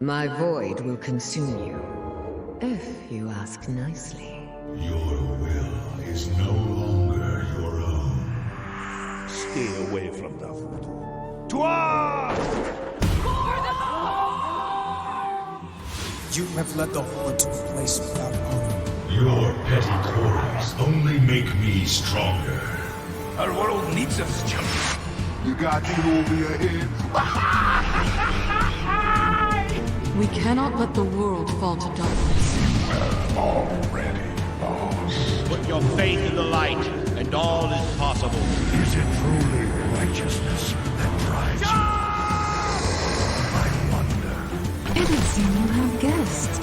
My void will consume you, if you ask nicely. Your will is no longer your own. Stay away from the voodoo. Toi! You have led the horde to a place without honor. Your petty quarrels only make me stronger. Our world needs us, champion. You got me over your head. We cannot let the world fall to darkness. Already lost. Put your faith in the light, and all is possible. Is it truly righteousness that drives you? I wonder. It would seem you have guessed.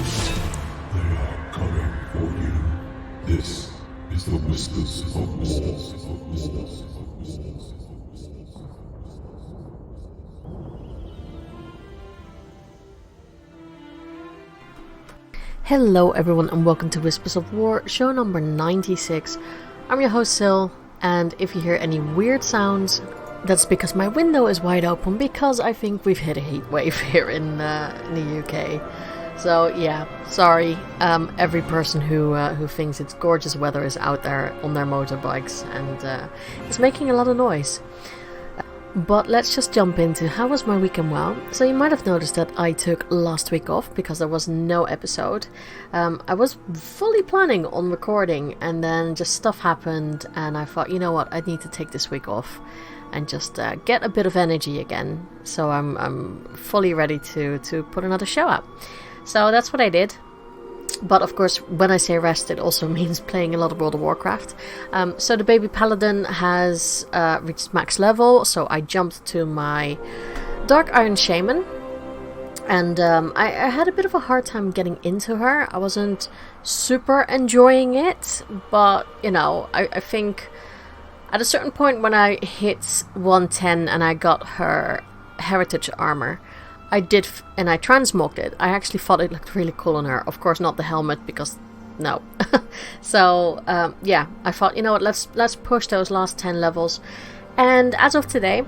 They are coming for you. This is the Whispers of War. Hello everyone and welcome to Whispers of War, show number 96. I'm your host Sil, and if you hear any weird sounds, that's because my window is wide open because I think we've hit a heat wave here in the UK. So yeah, sorry, every person who thinks it's gorgeous weather is out there on their motorbikes and it's making a lot of noise. But let's just jump into how was my weekend. Well, so you might have noticed that I took last week off because there was no episode. I was fully planning on recording and then just stuff happened and I thought, you know what, I need to take this week off and just get a bit of energy again. So I'm fully ready to put another show up. So that's what I did. But of course, when I say rest, it also means playing a lot of World of Warcraft. So the baby paladin has reached max level, so I jumped to my Dark Iron Shaman. And I had a bit of a hard time getting into her. I wasn't super enjoying it, but you know, I think at a certain point when I hit 110 and I got her heritage armor, I did, and I transmogged it. I actually thought it looked really cool on her. Of course, not the helmet, because no. So yeah, I thought, you know what, let's push those last 10 levels. And as of today,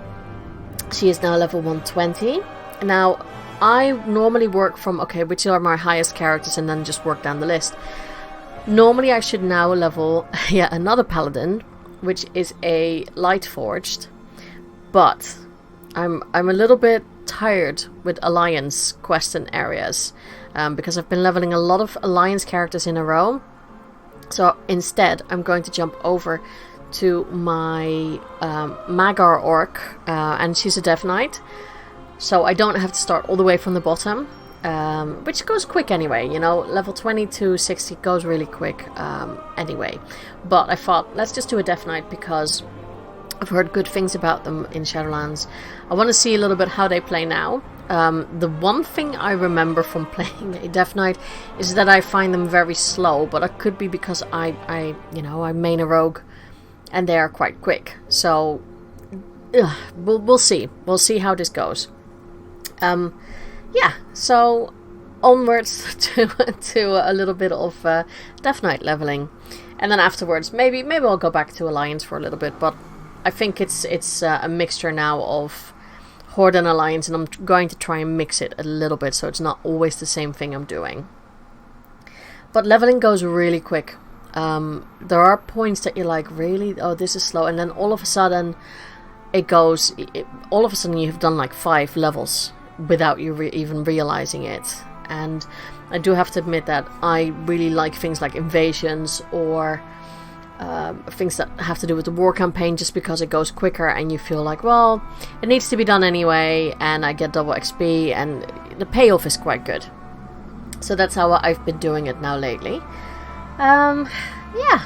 she is now level 120. Now, I normally work from, okay, which are my highest characters, and then just work down the list. Normally, I should now level, yeah, another paladin, which is a light forged. But I'm a little bit tired with alliance quests and areas because I've been leveling a lot of alliance characters in a row. So instead I'm going to jump over to my Magar orc, and she's a Death Knight, so I don't have to start all the way from the bottom, which goes quick anyway, you know, level 20 to 60 goes really quick anyway. But I thought, let's just do a Death Knight because I've heard good things about them in Shadowlands. I want to see a little bit how they play now. The one thing I remember from playing a Death Knight is that I find them very slow, but it could be because I main a rogue and they are quite quick. So we'll see. We'll see how this goes. Yeah, so onwards to a little bit of Death Knight leveling, and then afterwards maybe I'll go back to Alliance for a little bit, but I think it's a mixture now of Horde and Alliance, and I'm going to try and mix it a little bit so it's not always the same thing I'm doing. But leveling goes really quick. There are points that you're like, really? Oh, this is slow. And then all of a sudden all of a sudden you've done like 5 levels without you even realizing it. And I do have to admit that I really like things like invasions or things that have to do with the war campaign, just because it goes quicker and you feel like, well, it needs to be done anyway, and I get double XP and the payoff is quite good. So that's how I've been doing it now lately. Yeah,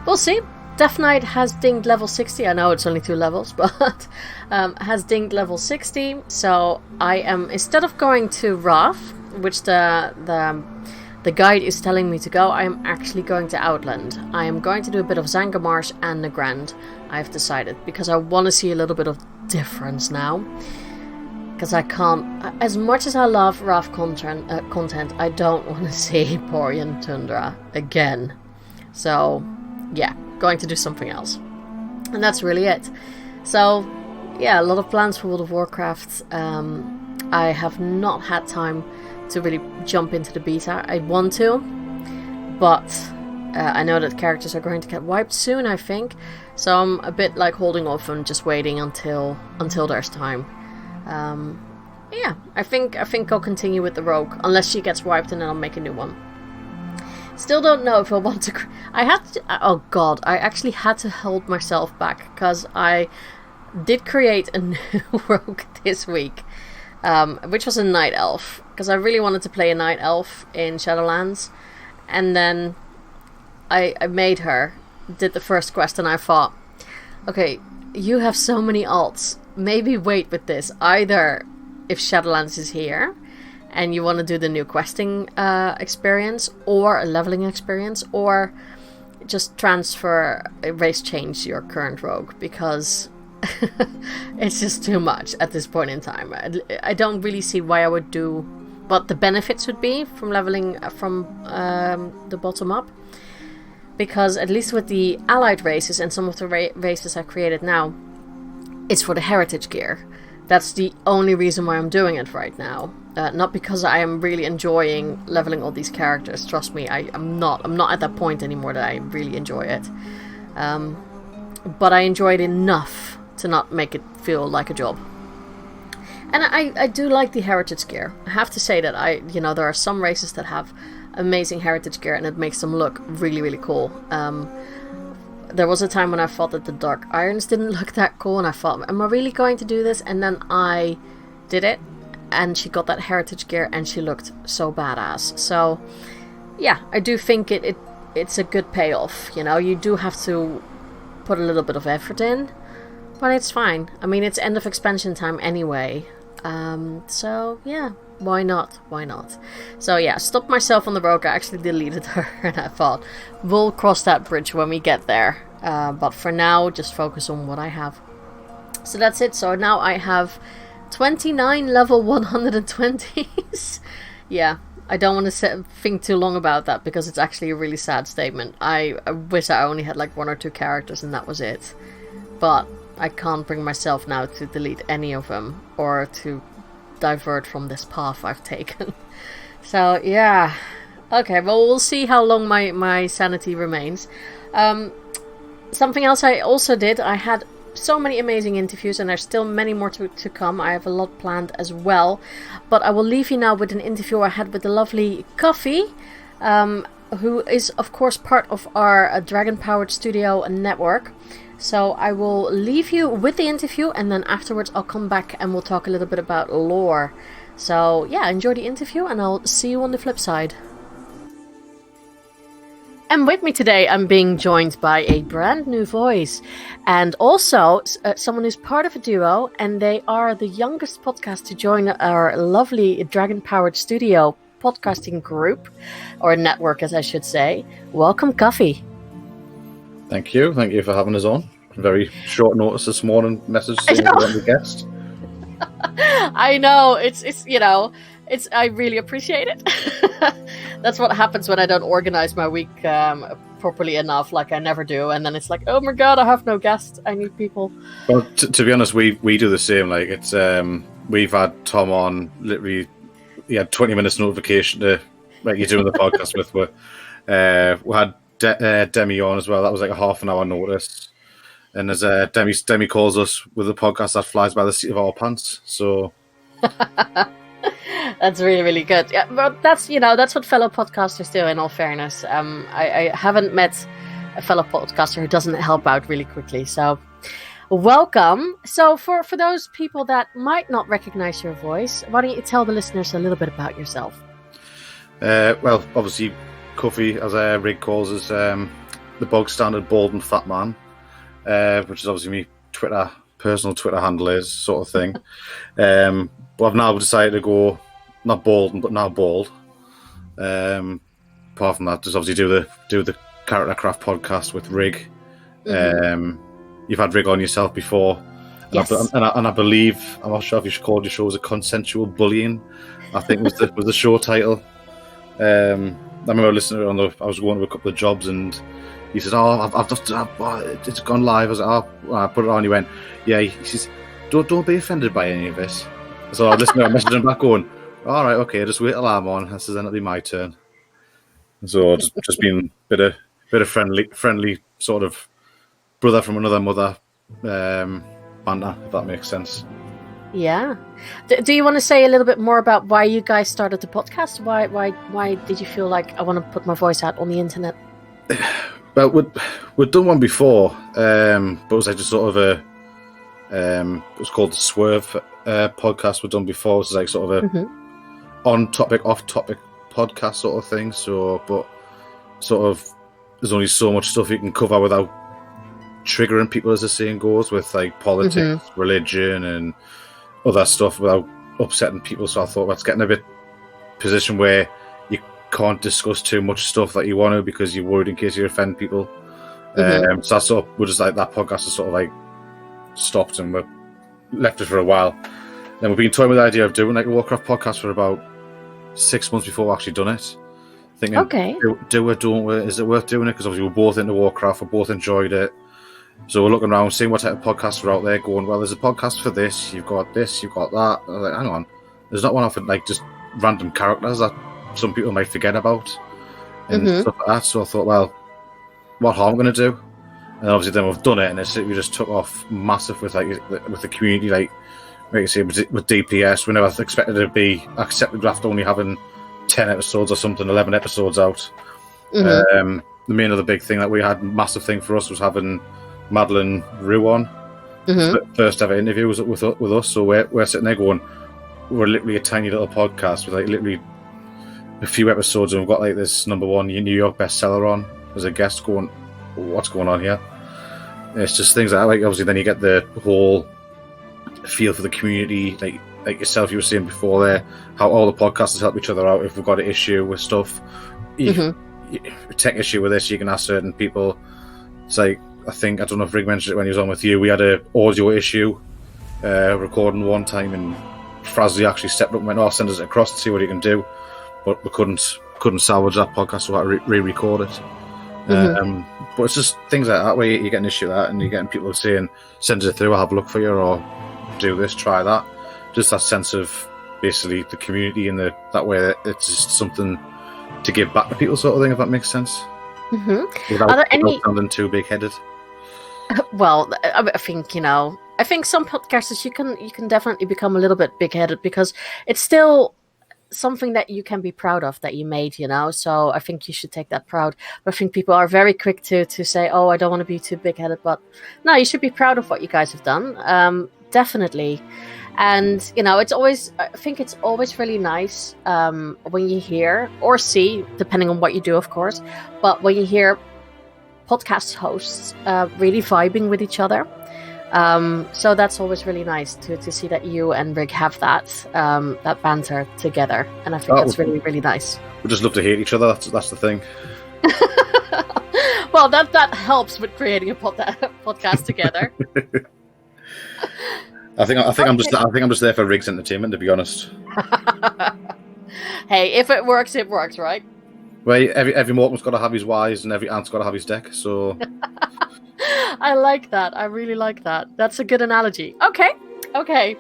we'll see. Death Knight has dinged level 60. I know it's only 2 levels, but has dinged level 60. So I am, instead of going to Wrath, which the guide is telling me to go, I am actually going to Outland. I am going to do a bit of Zangarmarsh and Nagrand, I've decided, because I want to see a little bit of difference now. Because I can't, as much as I love Wrath content, I don't want to see Borean Tundra again. So, yeah, going to do something else. And that's really it. So, yeah, a lot of plans for World of Warcraft. I have not had time to really jump into the beta. I want to, but I know that characters are going to get wiped soon, I think. So I'm a bit like holding off and just waiting until there's time. Yeah, I think I'll continue with the rogue unless she gets wiped, and then I'll make a new one. Still don't know if I want to. I had to. Oh god, I actually had to hold myself back because I did create a new rogue this week, which was a night elf, because I really wanted to play a night elf in Shadowlands, and then I made her, did the first quest, and I thought, okay, you have so many alts, maybe wait with this. Either if Shadowlands is here and you want to do the new questing experience or a leveling experience, or just transfer, race change your current rogue, because it's just too much at this point in time. I don't really see why I would do what the benefits would be from leveling from the bottom up, because at least with the allied races and some of the races I've created now, it's for the heritage gear. That's the only reason why I'm doing it right now. Not because I am really enjoying leveling all these characters. Trust me, I'm not at that point anymore that I really enjoy it. But I enjoy it enough to not make it feel like a job. And I do like the heritage gear. I have to say that there are some races that have amazing heritage gear and it makes them look really, really cool. There was a time when I thought that the Dark Irons didn't look that cool, and I thought, am I really going to do this? And then I did it, and she got that heritage gear, and she looked so badass. So, yeah, I do think it's a good payoff. You do have to put a little bit of effort in, but it's fine. I mean, it's end of expansion time anyway. So, yeah, why not? So, yeah, stopped myself on the rogue. I actually deleted her, and I thought, we'll cross that bridge when we get there. But for now, just focus on what I have. So that's it. So now I have 29 level 120s. Yeah, I don't want to think too long about that, because it's actually a really sad statement. I wish I only had like 1 or 2 characters and that was it. But I can't bring myself now to delete any of them or to divert from this path I've taken. So yeah, okay, well, we'll see how long my sanity remains. Something else I also did, I had so many amazing interviews, and there's still many more to come. I have a lot planned as well, but I will leave you now with an interview I had with the lovely Cuffy, who is of course part of our Dragon Powered Studio network. So I will leave you with the interview, and then afterwards I'll come back and we'll talk a little bit about lore. So yeah, enjoy the interview, and I'll see you on the flip side. And with me today, I'm being joined by a brand new voice, and also someone who's part of a duo, and they are the youngest podcast to join our lovely Dragon Powered Studio podcasting group, or network as I should say. Welcome, Cuffy. Thank you for having us on. Very short notice this morning. Message saying you want the guest. I know, it's I really appreciate it. That's what happens when I don't organize my week properly enough, like I never do, and then it's like, oh my god, I have no guests, I need people. Well, to be honest, we do the same. Like it's we've had Tom on literally. He had 20 minutes notification to like you're doing the podcast with. We had Demi on as well. That was like a half an hour notice. And as Demi calls us with a podcast that flies by the seat of our pants. So that's really, really good. Yeah, but that's what fellow podcasters do. In all fairness, I haven't met a fellow podcaster who doesn't help out really quickly. So welcome. So for those people that might not recognize your voice, why don't you tell the listeners a little bit about yourself? Well, obviously, Cuffy, as Rig calls us, the bog standard bald and fat man, which is obviously my personal Twitter handle is sort of thing. But I've now decided to go not bald, but now bald. Apart from that, just obviously do the Character Craft podcast with Rig. Mm-hmm. You've had Rig on yourself before. Yes. And I believe, I'm not sure if you should call your show as a consensual bullying, I think was the show title. I remember listening to it I was going to a couple of jobs, and he says, it's gone live. I was like, I put it on. He went, yeah. He says, don't be offended by any of this. So I listened to a message back going, all right, okay, just wait till I'm on. This is then it'll be my turn. So just being bit of friendly sort of brother from another mother banter, if that makes sense. Yeah. Do you want to say a little bit more about why you guys started the podcast? Why did you feel like I want to put my voice out on the internet? Well, we'd done one before, but it was like just sort of a it was called the Swerve podcast we'd done before. It was like sort of a on topic, off topic podcast sort of thing. So, but sort of there's only so much stuff you can cover without triggering people, as the saying goes, with like politics, religion, and other stuff without upsetting people. So I thought let's get in a bit position where you can't discuss too much stuff that you want to because you're worried in case you offend people. So I sort of, we're just like that podcast is sort of like stopped and we left it for a while. Then we've been toying with the idea of doing like a Warcraft podcast for about 6 months before we actually done it. Thinking, do it, don't we? Is it worth doing it? Because obviously we're both into Warcraft, we both enjoyed it. So we're looking around, seeing what type of podcasts are out there, going, well, there's a podcast for this, you've got that. I was like, hang on, there's not one off like just random characters that some people might forget about and stuff like that. So I thought, well, what harm am I going to do? And obviously then we've done it, and we just took off massive with with the community, like you say, with DPS. We never expected it to be accepted after only having 10 episodes or something, 11 episodes out. The main other big thing that we had, massive thing for us, was having Madeline Rue on. First ever interview was with us, so we're sitting there going, we're literally a tiny little podcast with like literally a few episodes, and we've got like this #1 New York bestseller on as a guest, going, what's going on here? And it's just things like that. Like obviously then you get the whole feel for the community, like yourself, you were saying before there, how all the podcasters help each other out. If we've got an issue with stuff, you take issue with this, you can ask certain people. It's like, I don't know if Rig mentioned it when he was on with you, we had an audio issue recording one time, and Frazzy actually stepped up and went, send us it across to see what he can do, but we couldn't salvage that podcast, so we had to re-record it. But it's just things like that where you get an issue like that and you're getting people saying, send it through, I'll have a look for you, or do this, try that. Just that sense of basically the community and that way it's just something to give back to people, sort of thing, if that makes sense. Without, Are there any sounding too big-headed. Well, I think some podcasters you can definitely become a little bit big-headed because it's still something that you can be proud of that you made, so I think you should take that proud. But I think people are very quick to say, I don't want to be too big-headed, but no, you should be proud of what you guys have done, definitely. And I think it's always really nice when you hear or see, depending on what you do, of course, but when you hear podcast hosts really vibing with each other. So that's always really nice to see that you and Rig have that banter together, and I think that's really, really nice. We just love to hate each other. That's the thing. Well, that helps with creating a podcast together. I think I'm just there for Rig's entertainment, to be honest. Hey, if it works, right? Well, every Morton's got to have his Y's, and every Ant's got to have his deck. So. I like that. I really like that. That's a good analogy. Okay.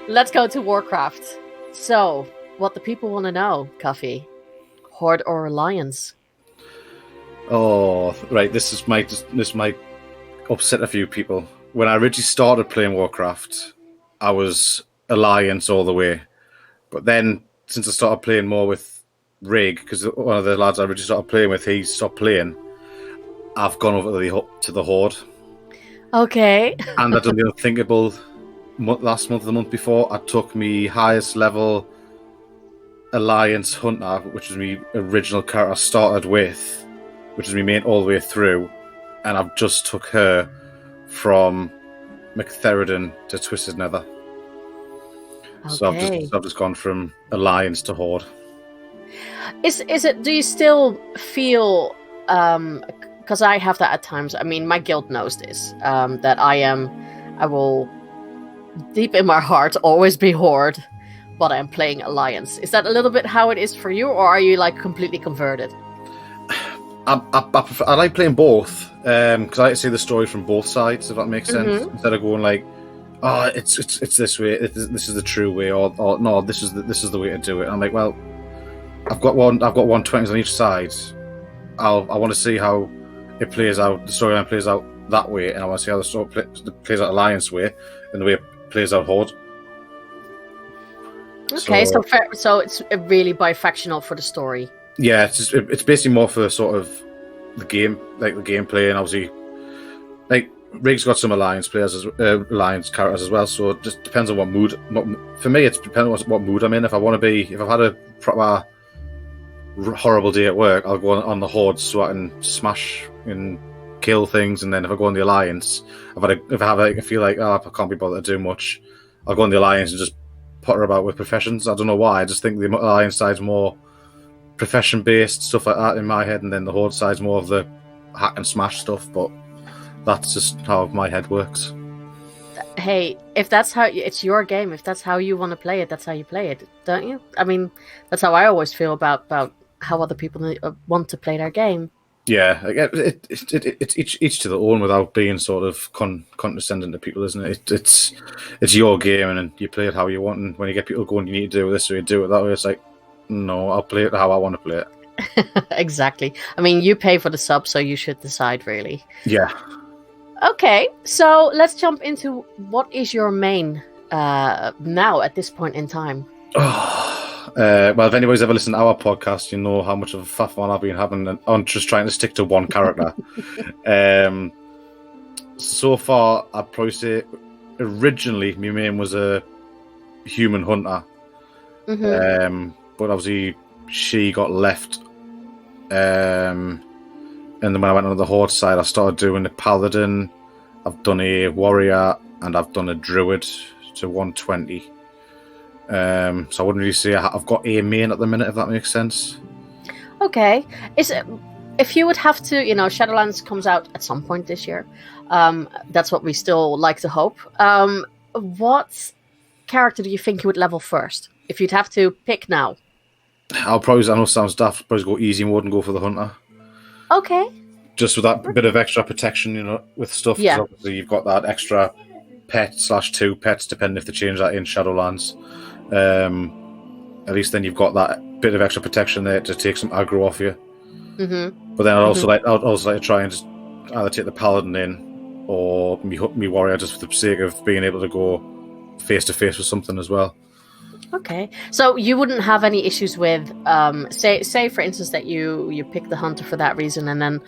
Let's go to Warcraft. So, what the people want to know, Cuffy? Horde or Alliance? Oh, right. This might upset a few people. When I originally started playing Warcraft, I was Alliance all the way. But then, since I started playing more with Rig, because one of the lads I originally started playing with, he stopped playing, I've gone over to the Horde. Okay. And I've done the unthinkable last month, the month before. I took me highest level Alliance Hunter, which was my original character I started with, which is my main all the way through, and I've just took her from McTheridan to Twisted Nether. Okay. So I've just gone from Alliance to Horde. Is it? Do you still feel? Because I have that at times. I mean, my guild knows this. That I will, deep in my heart, always be Horde, but I'm playing Alliance. Is that a little bit how it is for you, or are you like completely converted? I like playing both, because I like to see the story from both sides, if that makes sense. Instead of going like, oh, it's this way. This is the true way, or no, this is the way to do it. And I'm like, well, I've got 120s on each side. I want to see how it plays out. The storyline plays out that way, and I want to see how the story plays out Alliance way, and the way it plays out Horde. Okay, so it's really bifactional for the story. Yeah, it's basically more for sort of the game, like the gameplay, and obviously, like Rig's got some Alliance players, Alliance characters as well. So it just depends on what mood. For me, it's depending on what mood I'm in. If I've had a proper horrible day at work, I'll go on the Horde so I can smash and kill things. And then if I go on the Alliance, if I feel like I can't be bothered to do much, I'll go on the Alliance and just potter about with professions. I don't know why. I just think the Alliance side's more profession based stuff like that in my head, and then the Horde side's more of the hack and smash stuff. But that's just how my head works. Hey, if that's how it's your game, if that's how you want to play it, that's how you play it, don't you? I mean, that's how I always feel about how other people want to play their game. Yeah, it's each to their own without being sort of condescending to people, isn't it? It's your game, and you play it how you want. And when you get people going, you need to do this, so you do it that way. It's like, no, I'll play it how I want to play it. Exactly. I mean, you pay for the sub, so you should decide, really. Yeah. Okay, so let's jump into what is your main now at this point in time. Well, if anybody's ever listened to our podcast, you know how much of a faff on I've been having on just trying to stick to one character. So far, I'd probably say originally my main was a human hunter. Mm-hmm. But obviously she got left. And then when I went on the Horde side, I started doing a Paladin, I've done a Warrior, and I've done a Druid to 120. So I wouldn't really say I've got a main at the minute, if that makes sense. Okay. If you would have to, Shadowlands comes out at some point this year. That's what we still like to hope. What character do you think you would level first? If you'd have to pick now. I know it sounds daft, probably go easy mode and go for the Hunter. Okay. Just with that bit of extra protection, with stuff. Yeah. Obviously you've got that extra pet/2 pets, depending if they change that in Shadowlands. At least then you've got that bit of extra protection there to take some aggro off you. Mm-hmm. But then I'd also like to try and just either take the Paladin in or me Warrior, just for the sake of being able to go face to face with something as well. Okay, so you wouldn't have any issues with, say for instance that you pick the Hunter for that reason, and then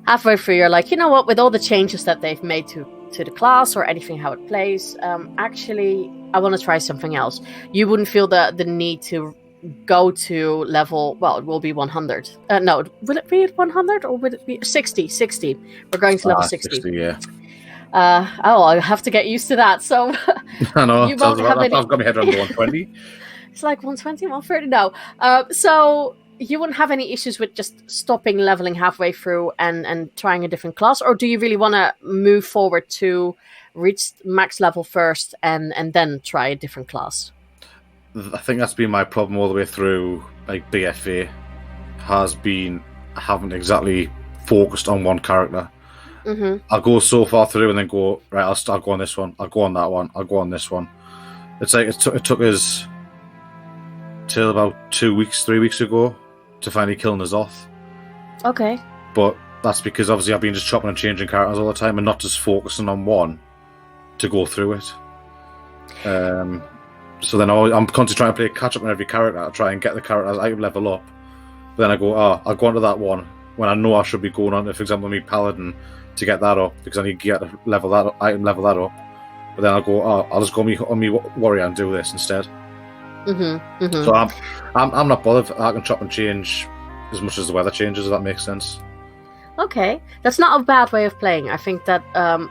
halfway through you're like, you know what, with all the changes that they've made to the class or anything how it plays, actually I want to try something else. You wouldn't feel the need to go to level, well, it will be 100. No, will it be 100 or would it be 60? 60. We're going to level 60. 60, yeah. I have to get used to that. So I know. You won't have I've got my head around the 120. It's like 120, 130 now. So you wouldn't have any issues with just stopping leveling halfway through and trying a different class, or do you really want to move forward to reach max level first and then try a different class? I think that's been my problem all the way through. Like BFA has been, I haven't exactly focused on one character. Mm-hmm. I'll go so far through and then go, right, I'll go on this one, I'll go on that one, I'll go on this one. It's like it took us till about 3 weeks ago to finally kill Nazoth. Okay. But that's because obviously I've been just chopping and changing characters all the time and not just focusing on one to go through it. So then I'm constantly trying to play catch up on every character. I try and get the characters I level up. But then I go, I'll go onto that one when I know I should be going on to, for example, me Paladin to get that up because I need to get level that up. But then I'll go, I'll just go on me Warrior and do this instead. Mm-hmm, mm-hmm. So I'm not bothered. I can chop and change as much as the weather changes, if that makes sense. Okay, that's not a bad way of playing. I think that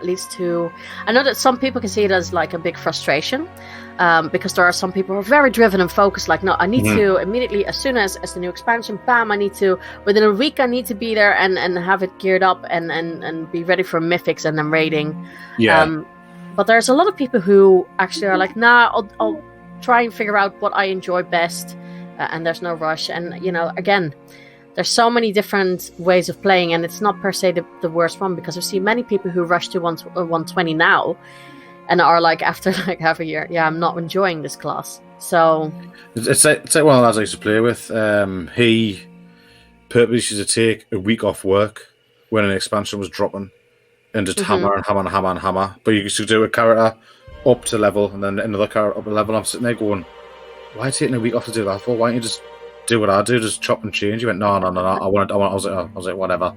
leads to... I know that some people can see it as like a big frustration because there are some people who are very driven and focused, like, no, I need to immediately, as soon as the new expansion, bam, I need to, within a week, I need to be there and have it geared up and be ready for mythics and then raiding. Yeah. But there's a lot of people who actually are like, nah, I'll try and figure out what I enjoy best and there's no rush. And, again... There's so many different ways of playing, and it's not per se the worst one, because I've seen many people who rush to 120 now, and are like after like half a year, yeah, I'm not enjoying this class. So It's like one of the lads I used to play with. He purposely used to take a week off work when an expansion was dropping and just hammer and hammer and hammer and hammer. But you used to do a character up to level and then another character up to level. I'm sitting there going, why are you taking a week off to do that for? Why don't you just do what I do, just chop and change? He went, no. I was like, whatever.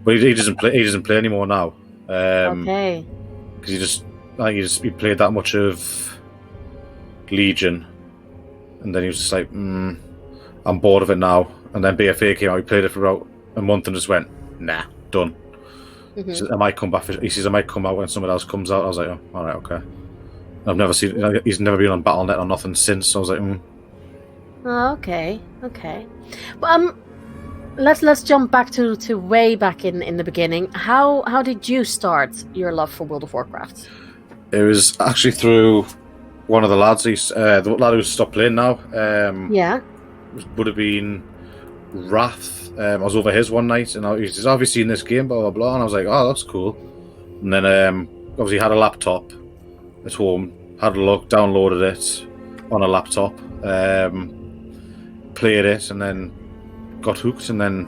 But he doesn't play. He doesn't play anymore now. okay. Because he played that much of Legion, and then he was just like, I'm bored of it now. And then BFA came out. He played it for about a month and just went, nah, done. He says, I might come back. He says I might come out when someone else comes out. I was like, oh, all right, okay. I've never seen. He's never been on Battle.net or nothing since. So I was like, Oh, okay. Well, let's jump back to way back in the beginning. How did you start your love for World of Warcraft? It was actually through one of the lads. The lad who stopped playing now. Yeah. Would have been Wrath. I was over his one night, and he says, "Have you seen this game?" Blah blah blah. And I was like, "Oh, that's cool." And then obviously had a laptop at home. Had a look, downloaded it on a laptop, played it, and then got hooked. And then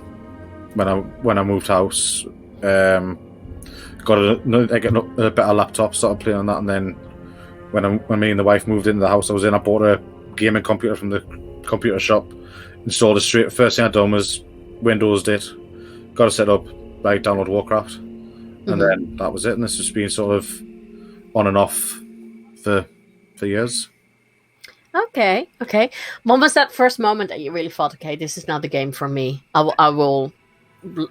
when I moved house, got a better laptop, started playing on that. And then when me and the wife moved into the house I was in, I bought a gaming computer from the computer shop, installed it straight. First thing I done was Windows it, got it set up, like download Warcraft, and then that was it. And it's just been sort of on and off for years. Okay. When was that first moment that you really thought, okay, this is now the game for me? I will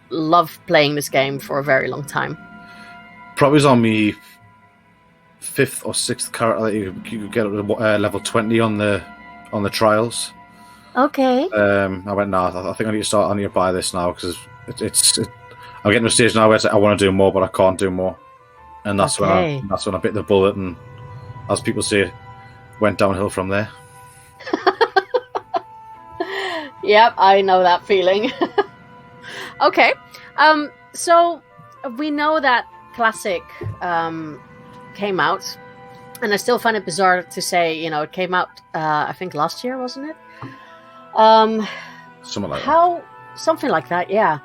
love playing this game for a very long time. Probably was on me 5th or 6th character that you could get up to level 20 on the trials. Okay. I went, nah, I think I need to buy this now, because I'm getting to a stage now where I want to do more, but I can't do more. And that's when I bit the bullet, and as people say, went downhill from there. Yep, I know that feeling. Okay. So we know that Classic came out, and I still find it bizarre to say, it came out, I think last year, wasn't it? Something like that. Something like that, yeah.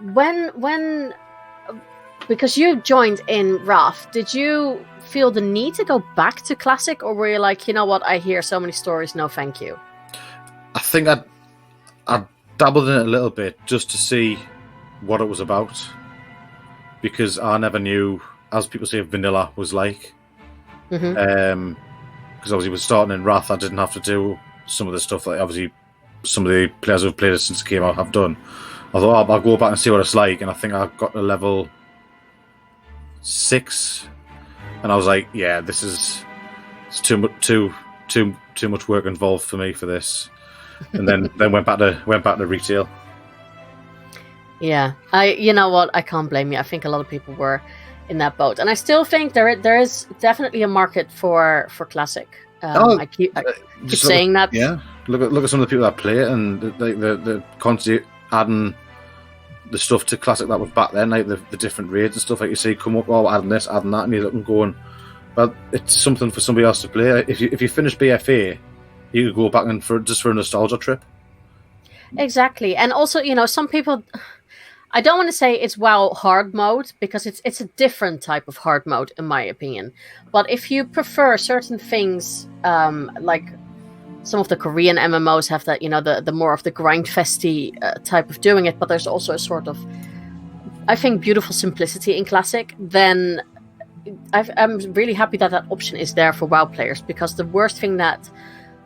When because you joined in Wrath, did you feel the need to go back to Classic, or were you like, you know what, I hear so many stories, no thank you? I think I dabbled in it a little bit just to see what it was about, because I never knew, as people say, vanilla was like. Because obviously with starting in Wrath, I didn't have to do some of the stuff that obviously some of the players who've played it since it came out have done. I thought I'll go back and see what it's like, and I think I got to level 6, and I was like, yeah, it's too much work involved for me for this. And then went back to retail. Yeah, you know what, I can't blame you. I think a lot of people were in that boat, and I still think there is definitely a market for Classic. I keep saying that. Yeah, look at some of the people that play it, and the constantly adding the stuff to Classic that was back then, like the different raids and stuff. Like you see, come up, adding this, adding that, and you're looking going, well, it's something for somebody else to play. If you finish BFA, you could go back and for a nostalgia trip. Exactly, and also, some people. I don't want to say it's WoW hard mode, because it's a different type of hard mode, in my opinion. But if you prefer certain things, like some of the Korean MMOs have that, the more of the grindfesty type of doing it, but there's also a sort of, I think, beautiful simplicity in Classic, then I'm really happy that option is there for WoW players, because the worst thing that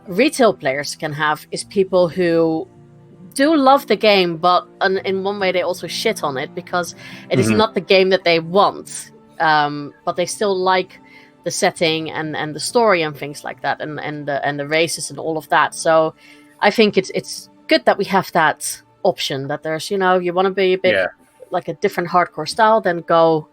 retail players can have is people who do love the game, but in one way they also shit on it, because it is not the game that they want, but they still like the setting and the story and things like that, and the races and all of that. So I think it's good that we have that option, that there's, you want to be a bit like a different hardcore style, then go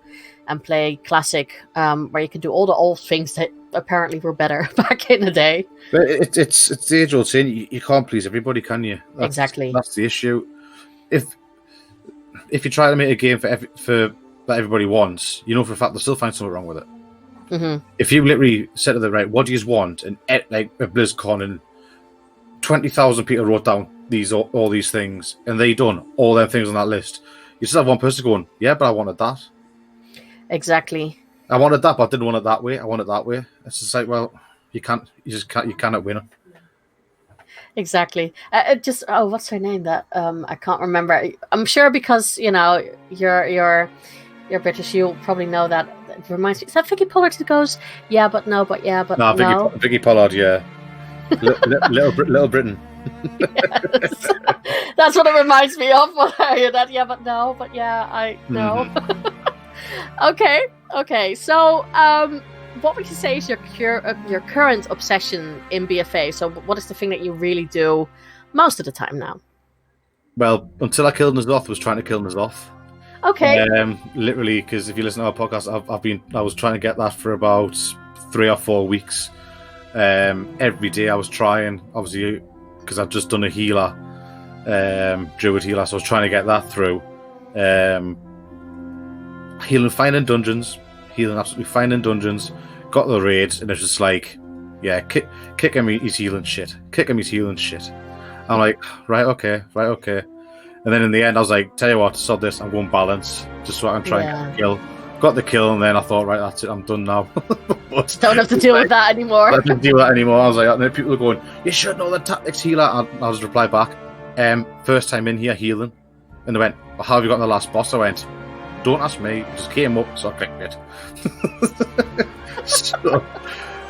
and play Classic, where you can do all the old things that apparently were better back in the day. But it's the age old saying, you can't please everybody, can you? Exactly. That's the issue. If you try to make a game for that everybody wants, for a fact they'll still find something wrong with it. If you literally said to them, right, what do you want? And like a BlizzCon and 20,000 people wrote down all these things, and they done all them things on that list. You just have one person going, yeah, but I wanted that. Exactly. I wanted that, but I didn't want it that way. I want it that way. It's just like, well, you cannot win it. Exactly. What's her name? That I can't remember. I'm sure because you're British, you'll probably know that. It reminds me. Is that Vicky Pollard who goes, yeah, but no, but yeah, but no? Vicky Pollard, yeah. Little Britain. Yes. That's what it reminds me of when I hear that. Yeah, but no, but yeah, I know. Okay. So, what would you say is your current obsession in BFA? So, what is the thing that you really do most of the time now? Well, until I killed Nazoth, I was trying to kill Nazoth. Okay. Literally, because if you listen to our podcast, I was trying to get that for about 3 or 4 weeks. Every day I was trying, obviously, because I've just done a healer, druid healer, so I was trying to get that through. Healing fine in dungeons, got the raids, and it's just like, yeah, kick him, he's healing shit. I'm like, right, okay. And then in the end, I was like, tell you what, sod this, I'm going balance, just so I can try and get the kill. Got the kill, and then I thought, right, that's it, I'm done now. Don't have to deal with that anymore. I don't have to deal with that anymore. I was like, and then people are going, you should know the tactics, healer. I'll just reply back, first time in here healing. And they went, well, how have you got the last boss? I went, don't ask me, it just came up, so I clicked it. So,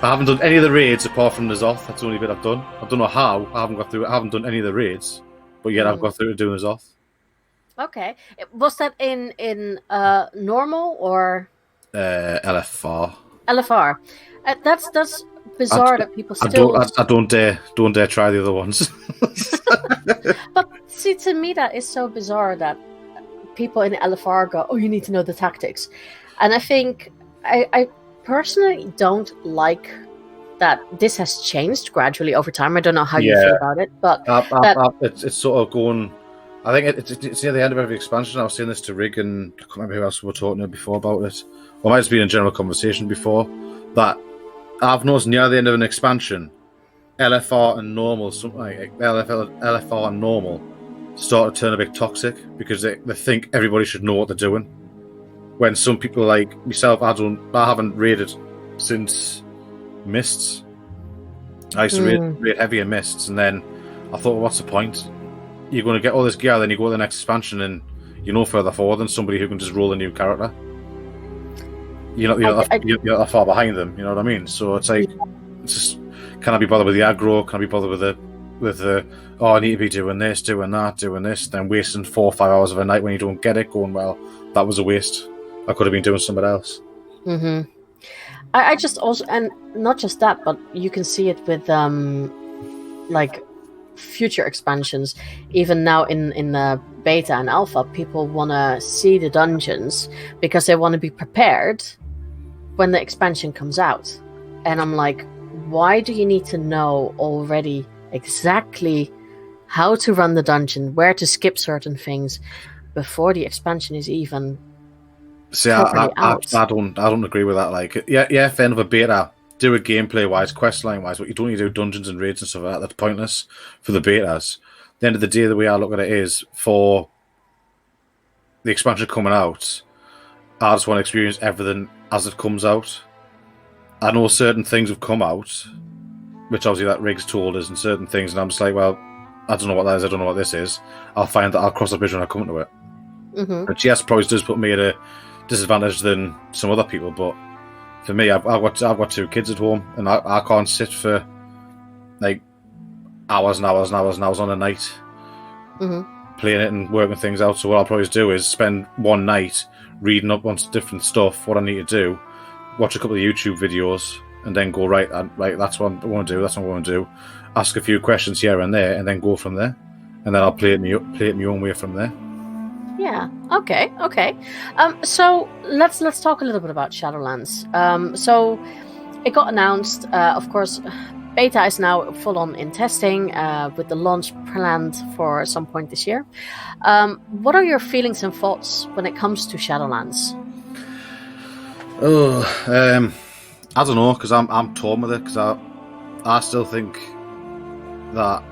I haven't done any of the raids apart from Nazoth. That's the only bit I've done. I don't know how. I haven't got through it. I haven't done any of the raids, but yet I've got through to do Nazoth. Okay. Was that in normal or LFR? LFR. That's bizarre that people still. I don't dare try the other ones. But see, to me, that is so bizarre that people in LFR go, "Oh, you need to know the tactics," and I think I personally don't like that this has changed gradually over time. I don't know how you feel about it, but it's sort of going. I think it's near the end of every expansion. I was saying this to Rig, and I can't remember who else we were talking to before about it. Or it might have been a general conversation before, that I've noticed near the end of an expansion, LFR and normal, something like LFR and normal, start to turn a bit toxic because they think everybody should know what they're doing. When some people like myself, I haven't raided since Mists. I used to raid heavy in Mists, and then I thought, well, what's the point? You're going to get all this gear, then you go to the next expansion, and you're no further forward than somebody who can just roll a new character. You're not that far behind them. You know what I mean? So it's like, it's just, can I be bothered with the aggro? Can I be bothered with the oh, I need to be doing this, doing that, doing this, then wasting 4 or 5 hours of a night when you don't get it, going, well, that was a waste. I could have been doing something else. Mm-hmm. I just also, and not just that, but you can see it with like future expansions. Even now in the beta and alpha, people want to see the dungeons because they want to be prepared when the expansion comes out. And I'm like, why do you need to know already exactly how to run the dungeon, where to skip certain things before the expansion is even properly out? I don't agree with that. Like, yeah, fair enough, a beta, do it gameplay wise, quest line wise, but you don't need to do dungeons and raids and stuff like that. That's pointless for the betas. At the end of the day, the way I look at it is, for the expansion coming out, I just want to experience everything as it comes out. I know certain things have come out, which obviously that Riggs told us, and certain things, and I'm just like, well, I don't know what that is, I don't know what this is. I'll cross the bridge when I come to it. Mm-hmm. Which, yes, probably does put me at a disadvantage than some other people, but for me, I've got 2 kids at home, and I can't sit for like hours and hours and hours and hours on a night playing it and working things out. So what I'll probably do is spend one night reading up on different stuff, what I need to do, watch a couple of YouTube videos, and then go, right, that's what I want to do, that's what I want to do, ask a few questions here and there, and then go from there, and then I'll play it my own way from there. Yeah. Okay. So let's talk a little bit about Shadowlands. So it got announced. Of course, beta is now full on in testing, with the launch planned for some point this year. What are your feelings and thoughts when it comes to Shadowlands? I don't know, because I'm torn with it, because I still think that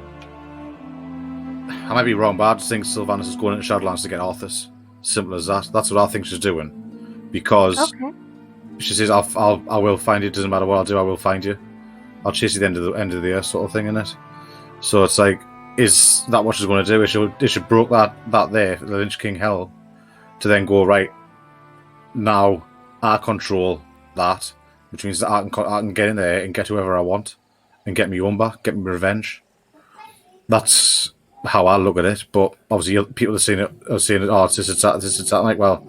I might be wrong, but I just think Sylvanas is going into Shadowlands to get Arthas. Simple as that. That's what I think she's doing, because she says, "I will find you. Doesn't matter what I'll do. I will find you. I'll chase you to the end of the earth," sort of thing, in it. So it's like, is that what she's going to do? Is she broke that there, the Lynch King Hell, to then go, right, now I control that, which means that I can get in there and get whoever I want and get me own back, get me revenge. That's how I look at it. But obviously, people are saying it. Oh, it's this, it's that. Like, well,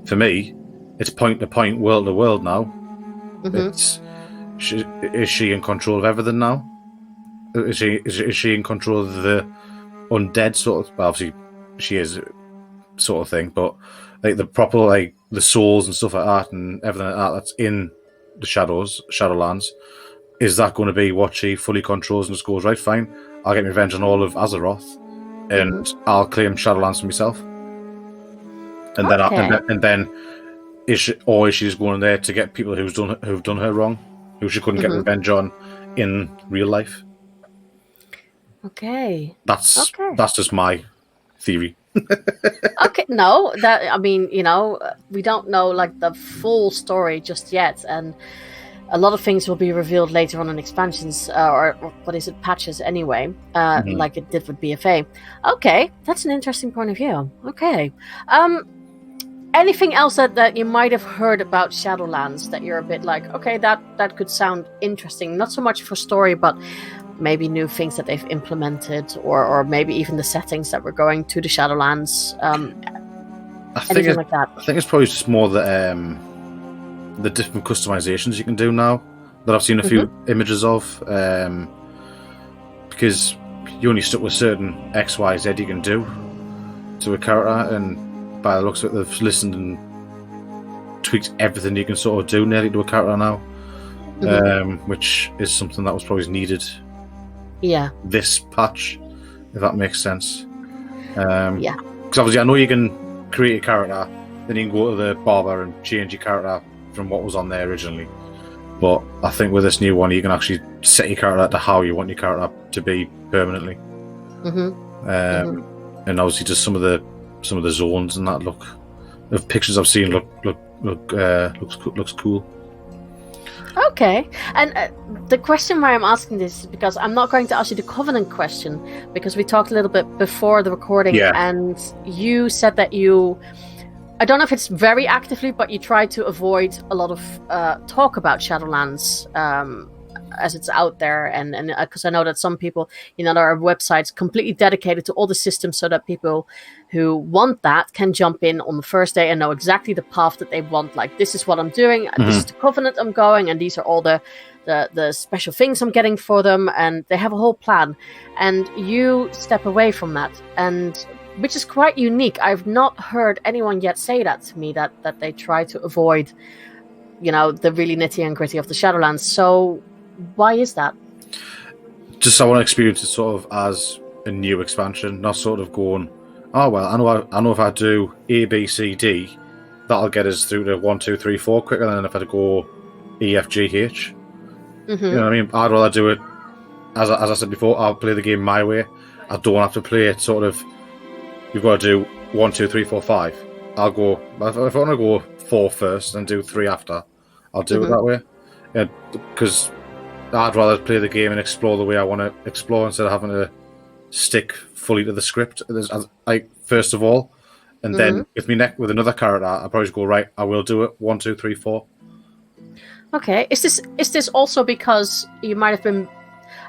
for me, it's point to point, world to world now. Mm-hmm. Is she in control of everything now? Is she in control of the undead sort of? Well, obviously, she is, sort of thing. But like the proper, like the souls and stuff like that, and everything like that that's in the Shadowlands. Is that going to be what she fully controls and just goes, right, fine, I'll get revenge on all of Azeroth, and I'll claim Shadowlands for myself. And then is she just going there to get people who've done her wrong, who she couldn't get revenge on in real life? Okay. That's just my theory. Okay, no, that, I mean, we don't know like the full story just yet, and a lot of things will be revealed later on in expansions, or what is it, patches anyway, like it did with BFA. Okay, that's an interesting point of view. Okay. Anything else that you might have heard about Shadowlands that you're a bit like, okay, that could sound interesting, not so much for story, but maybe new things that they've implemented, or maybe even the settings that we're going to the Shadowlands, anything like that? I think it's probably just more the different customizations you can do now that I've seen a few images of, because you only stuck with certain X, Y, Z you can do to a character, and by the looks of it, they've listened and tweaked everything you can sort of do nearly to a character now, which is something that was probably needed. Yeah. This patch, if that makes sense. Because obviously I know you can create a character, then you can go to the barber and change your character from what was on there originally. But I think with this new one, you can actually set your character to how you want your character to be permanently. And obviously, just some of the zones and that look of pictures I've seen looks cool. Okay, and the question why I'm asking this is because I'm not going to ask you the Covenant question, because we talked a little bit before the recording, and you said that I don't know if it's very actively, but you try to avoid a lot of talk about Shadowlands as it's out there, and because I know that some people, there are websites completely dedicated to all the systems so that people who want that can jump in on the first day and know exactly the path that they want. Like, this is what I'm doing, this is the Covenant I'm going, and these are all the special things I'm getting for them, and they have a whole plan. And you step away from that, and which is quite unique. I've not heard anyone yet say that to me, that they try to avoid, the really nitty and gritty of the Shadowlands. So why is that? Just I want to experience it sort of as a new expansion, not sort of going, oh well, I know if I do A, B, C, D, that'll get us through to 1, 2, 3, 4 quicker than if I go E, F, G, H. You know what I mean? I'd rather do it, as I said before, I'll play the game my way. I don't have to play it sort of, you've got to do 1, 2, 3, 4, 5. I'll go, if I want to go 4 first and do 3 after, I'll do it that way. Because I'd rather play the game and explore the way I want to explore instead of having to stick fully to the script. First of all, and then with another character, I'll probably just go, right, I will do it 1, 2, 3, 4. Okay, is this also because you might have been,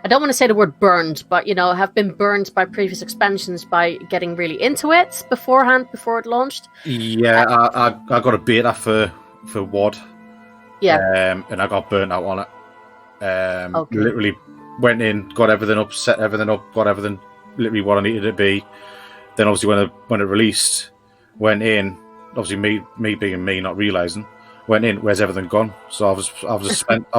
I don't want to say the word burned, but have been burned by previous expansions by getting really into it beforehand, before it launched? Yeah, I got a beta for WoD. Yeah. And I got burnt out on it. Literally went in, got everything up, set everything up, got everything literally what I needed it to be. Then obviously when it released, went in, obviously me being me, not realizing, went in, where's everything gone? So I've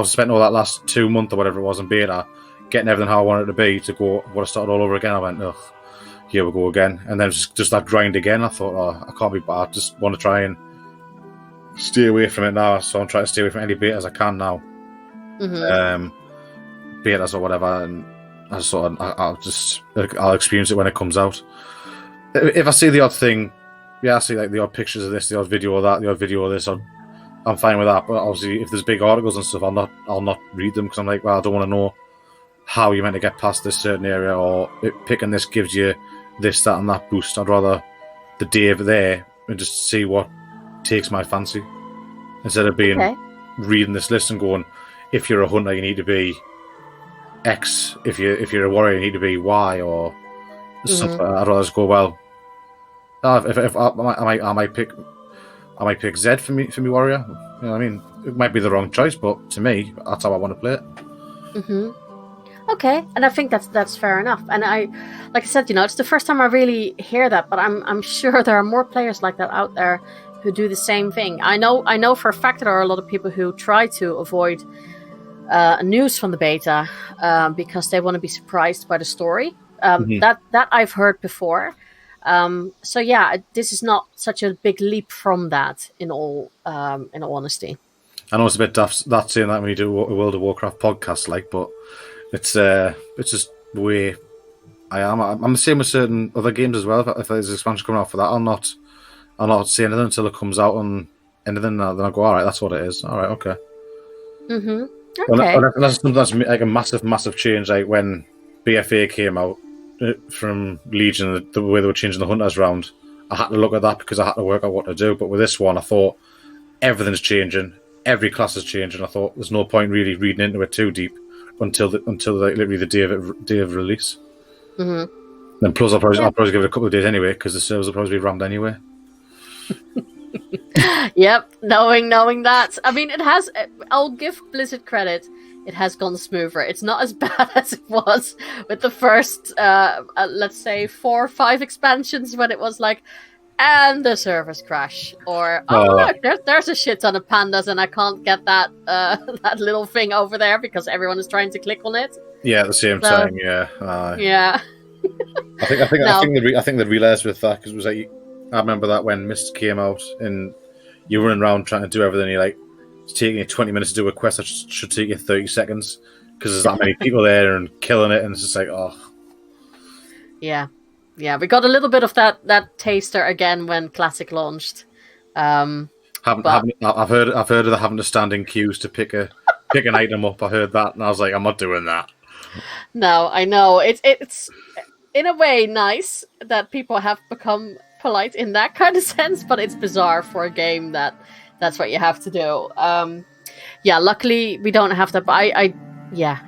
spent all that last 2 months or whatever it was in beta, getting everything how I wanted it to be, to go what I started all over again. I went, ugh, here we go again. And then it was just that grind again. I thought, oh, I can't be bad. I just want to try and stay away from it now. So I'm trying to stay away from any betas I can now. betas or whatever, and I'll experience it when it comes out. If I see the odd thing, I see like the odd pictures of this, the odd video of that, the odd video of this, I'm fine with that. But obviously, if there's big articles and stuff, I'll not read them because I'm like, well, I don't want to know how you're meant to get past this certain area, or picking this gives you this, that, and that boost. I'd rather the day over there and just see what takes my fancy instead of being reading this list and going, if you're a hunter, you need to be X. If you're a warrior, you need to be Y or something. I'd rather just go, well, if I might pick Z for me warrior. You know what I mean? It might be the wrong choice, but to me, that's how I want to play it. Okay, and I think that's fair enough. And like I said, it's the first time I really hear that, but I'm sure there are more players like that out there who do the same thing. I know for a fact there are a lot of people who try to avoid news from the beta because they want to be surprised by the story. That I've heard before. So yeah, this is not such a big leap from that. In all honesty, I know it's a bit daft that saying that when you do a World of Warcraft podcast, but it's just the way I am. I'm the same with certain other games as well. If there's expansion coming out for that, I'll not say anything until it comes out on anything. Then I'll go, all right, that's what it is. All right, okay. Okay. Unless that's like a massive change, like when BFA came out from Legion, the way they were changing the hunters round, I had to look at that because I had to work out what to do. But with this one, I thought everything's changing, every class is changing. I thought there's no point really reading into it too deep until literally the day of release. Then plus I'll probably give it a couple of days anyway because the servers will probably be rammed anyway. Yep, knowing that. I mean, it has. I'll give Blizzard credit. It has gone smoother. It's not as bad as it was with the first, let's say, 4 or 5 expansions when it was like, and the servers crash, or look, there's a shit ton of pandas and I can't get that that little thing over there because everyone is trying to click on it. Yeah, at the same time. Yeah. Yeah. I think they realised with that because it was like, I remember that when Mist came out and you're running around trying to do everything, you're like, it's taking you 20 minutes to do a quest that should take you 30 seconds because there's that many people there and killing it, and it's just like, oh. Yeah, we got a little bit of that taster again when Classic launched. I've heard of the having to stand in queues to pick an item up. I heard that, and I was like, I'm not doing that. No, I know it's in a way nice that people have become polite in that kind of sense, but it's bizarre for a game that's what you have to do. Luckily we don't have that, but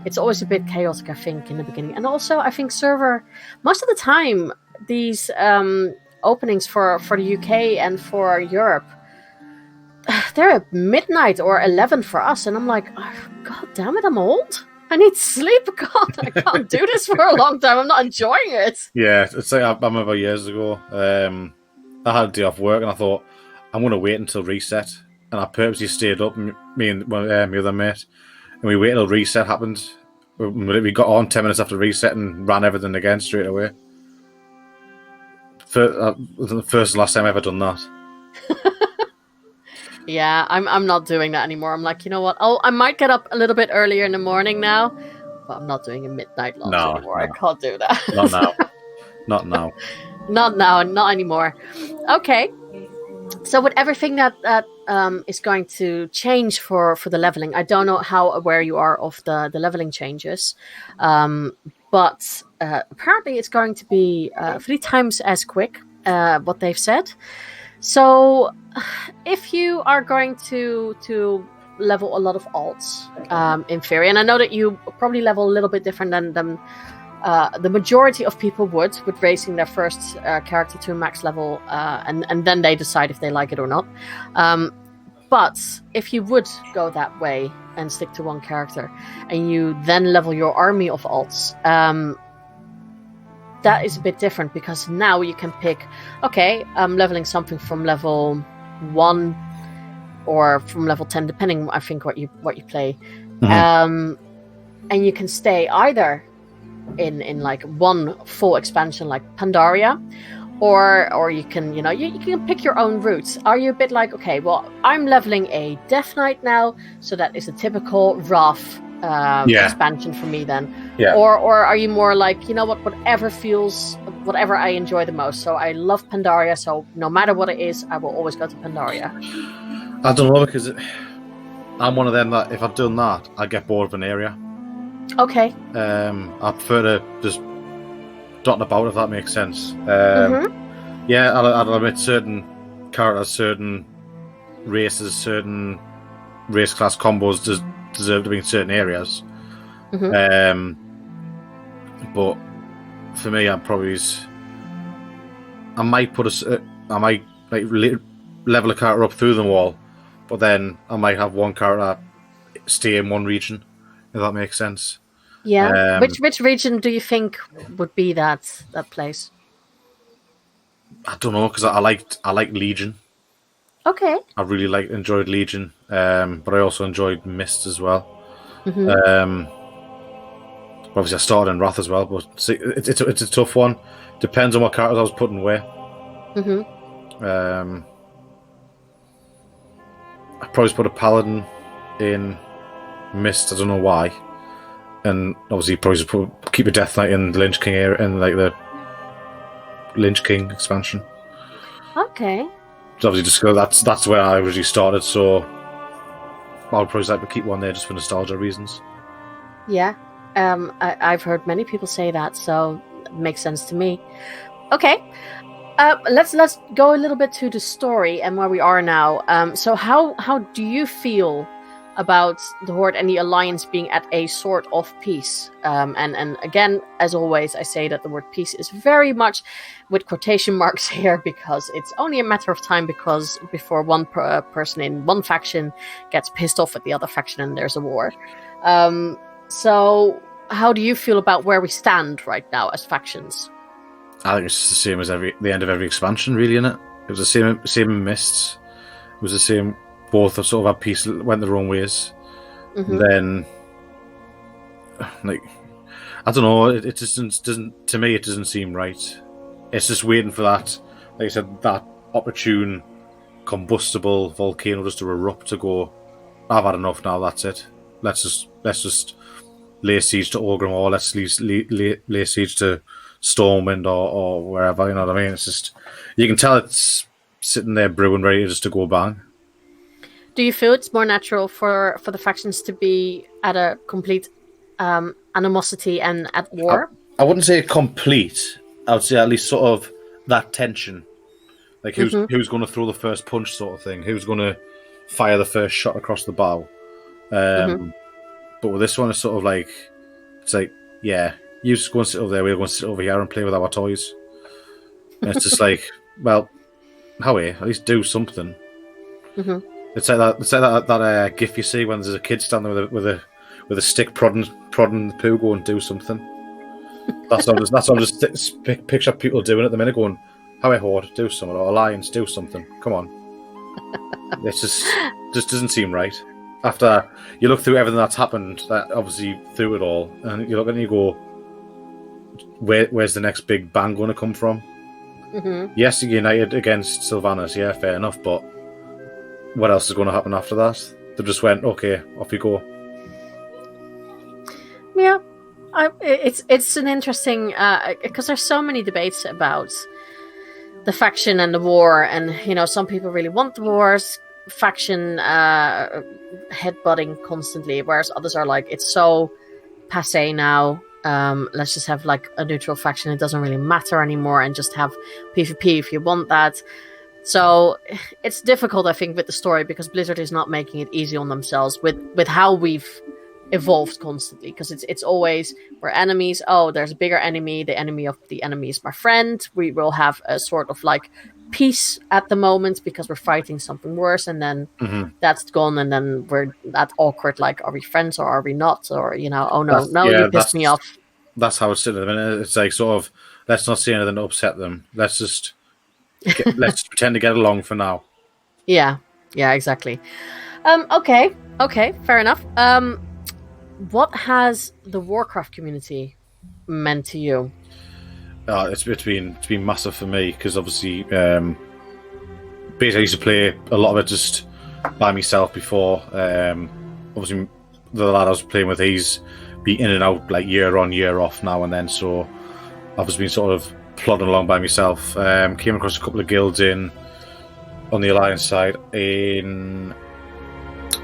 it's always a bit chaotic, I think, in the beginning. And also I think server, most of the time, these openings for the UK and for Europe, they're at midnight or 11 for us, and I'm like, oh, god damn it, I'm old, I need sleep. God, I can't do this for a long time. I'm not enjoying it. Yeah, it's like I remember years ago, I had a day off work and I thought, I'm going to wait until reset. And I purposely stayed up, me and my other mate, and we waited until reset happened. We got on 10 minutes after reset and ran everything again straight away. The first and last time I ever done that. Yeah, I'm not doing that anymore. I'm like, you know what? I might get up a little bit earlier in the morning now, but I'm not doing a midnight launch anymore. No. I can't do that. Not now. Not now. Not now. Not anymore. Okay. So with everything that is going to change for the leveling, I don't know how aware you are of the leveling changes, but apparently it's going to be 3 times as quick, what they've said. So if you are going to level a lot of alts in theory, and I know that you probably level a little bit different than the majority of people would raising their first character to max level, and then they decide if they like it or not. But if you would go that way and stick to one character, and you then level your army of alts, that is a bit different, because now you can pick, okay, I'm leveling something from level 1 or from level 10, depending, I think, what you play. Mm-hmm. And you can stay either in like one full expansion like Pandaria, or you can, you can pick your own routes. Are you a bit like, okay, well, I'm leveling a Death Knight now, so that is a typical rough expansion for me then? Yeah. Or are you more like, whatever I enjoy the most? So I love Pandaria, so no matter what it is, I will always go to Pandaria. I don't know, because I'm one of them that if I've done that, I get bored of an area. Okay. I prefer to just dot about, if that makes sense. Yeah, I'll admit certain characters, certain races, certain race class combos deserve to be in certain areas. But for me, I might level a character up through them all, but then I might have one character stay in one region, if that makes sense. Yeah. Which region do you think would be that place? I don't know, because I like Legion. Okay. I really enjoyed Legion, but I also enjoyed Mist as well. Obviously, I started in Wrath as well, but see, it's a tough one. Depends on what characters I was putting where. I probably put a Paladin in Mist. I don't know why. And obviously, probably just keep a Death Knight in the Lynch King area, in like the Lynch King expansion. Okay. So obviously, just go. That's where I originally started. So I would probably like to keep one there just for nostalgia reasons. Yeah. I've heard many people say that, so it makes sense to me. Okay. Let's go a little bit to the story and where we are now. So how do you feel about the Horde and the Alliance being at a sort of peace? And again, as always, I say that the word peace is very much with quotation marks here, because it's only a matter of time before one person in one faction gets pissed off at the other faction and there's a war. So how do you feel about where we stand right now as factions? I think it's just the same as the end of every expansion, really, isn't it? It was the same in Mists. It was the same. Both have sort of had peace, went their own ways. And then, like, I don't know. It just doesn't. To me, it doesn't seem right. It's just waiting for that, like I said, that opportune, combustible volcano just to erupt to go. I've had enough now. That's it. Let's just lay siege to Orgrim, or let's lay siege to Stormwind or wherever. You know what I mean? It's just, you can tell it's sitting there brewing, ready just to go bang. Do you feel it's more natural for the factions to be at a complete animosity and at war? I wouldn't say complete. I would say at least sort of that tension. Like who's going to throw the first punch, sort of thing. Who's going to fire the first shot across the bow? But with this one, it's sort of like, it's like, yeah, you just go and sit over there. We're going to sit over here and play with our toys. And it's just like, well, Howie, at least do something. It's like that gif you see when there's a kid standing with a stick prodding the poo, going, do something. That's what I'm just picture people doing at the minute, going, Howie Horde, do something, or Alliance, do something. Come on. It just doesn't seem right. After you look through everything that's happened, that obviously through it all, and you look and you go, where's the next big bang going to come from? Yes, you're united against Sylvanas, yeah, fair enough, but what else is going to happen after that? They just went, okay, off you go. Yeah, it's an interesting, because there's so many debates about the faction and the war, and some people really want the wars. Faction headbutting constantly, whereas others are like, it's so passe now, let's just have like a neutral faction, it doesn't really matter anymore, and just have PvP if you want that. So it's difficult, I think, with the story, because Blizzard is not making it easy on themselves with how we've evolved constantly, because it's always, we're enemies, oh, there's a bigger enemy, the enemy of the enemy is my friend, we will have a sort of like peace at the moment because we're fighting something worse, and then that's gone, and then we're that awkward, like, are we friends or are we not, or oh no, you pissed me off. That's how it's sitting at the minute. It's like, sort of, let's not say anything to upset them, let's just let's pretend to get along for now. Yeah, exactly. Okay, fair enough. What has the Warcraft community meant to you? It's been massive for me because obviously, basically I used to play a lot of it just by myself before. Obviously, the lad I was playing with, he's been in and out like year on, year off now and then. So I've just been sort of plodding along by myself. Came across a couple of guilds on the Alliance side in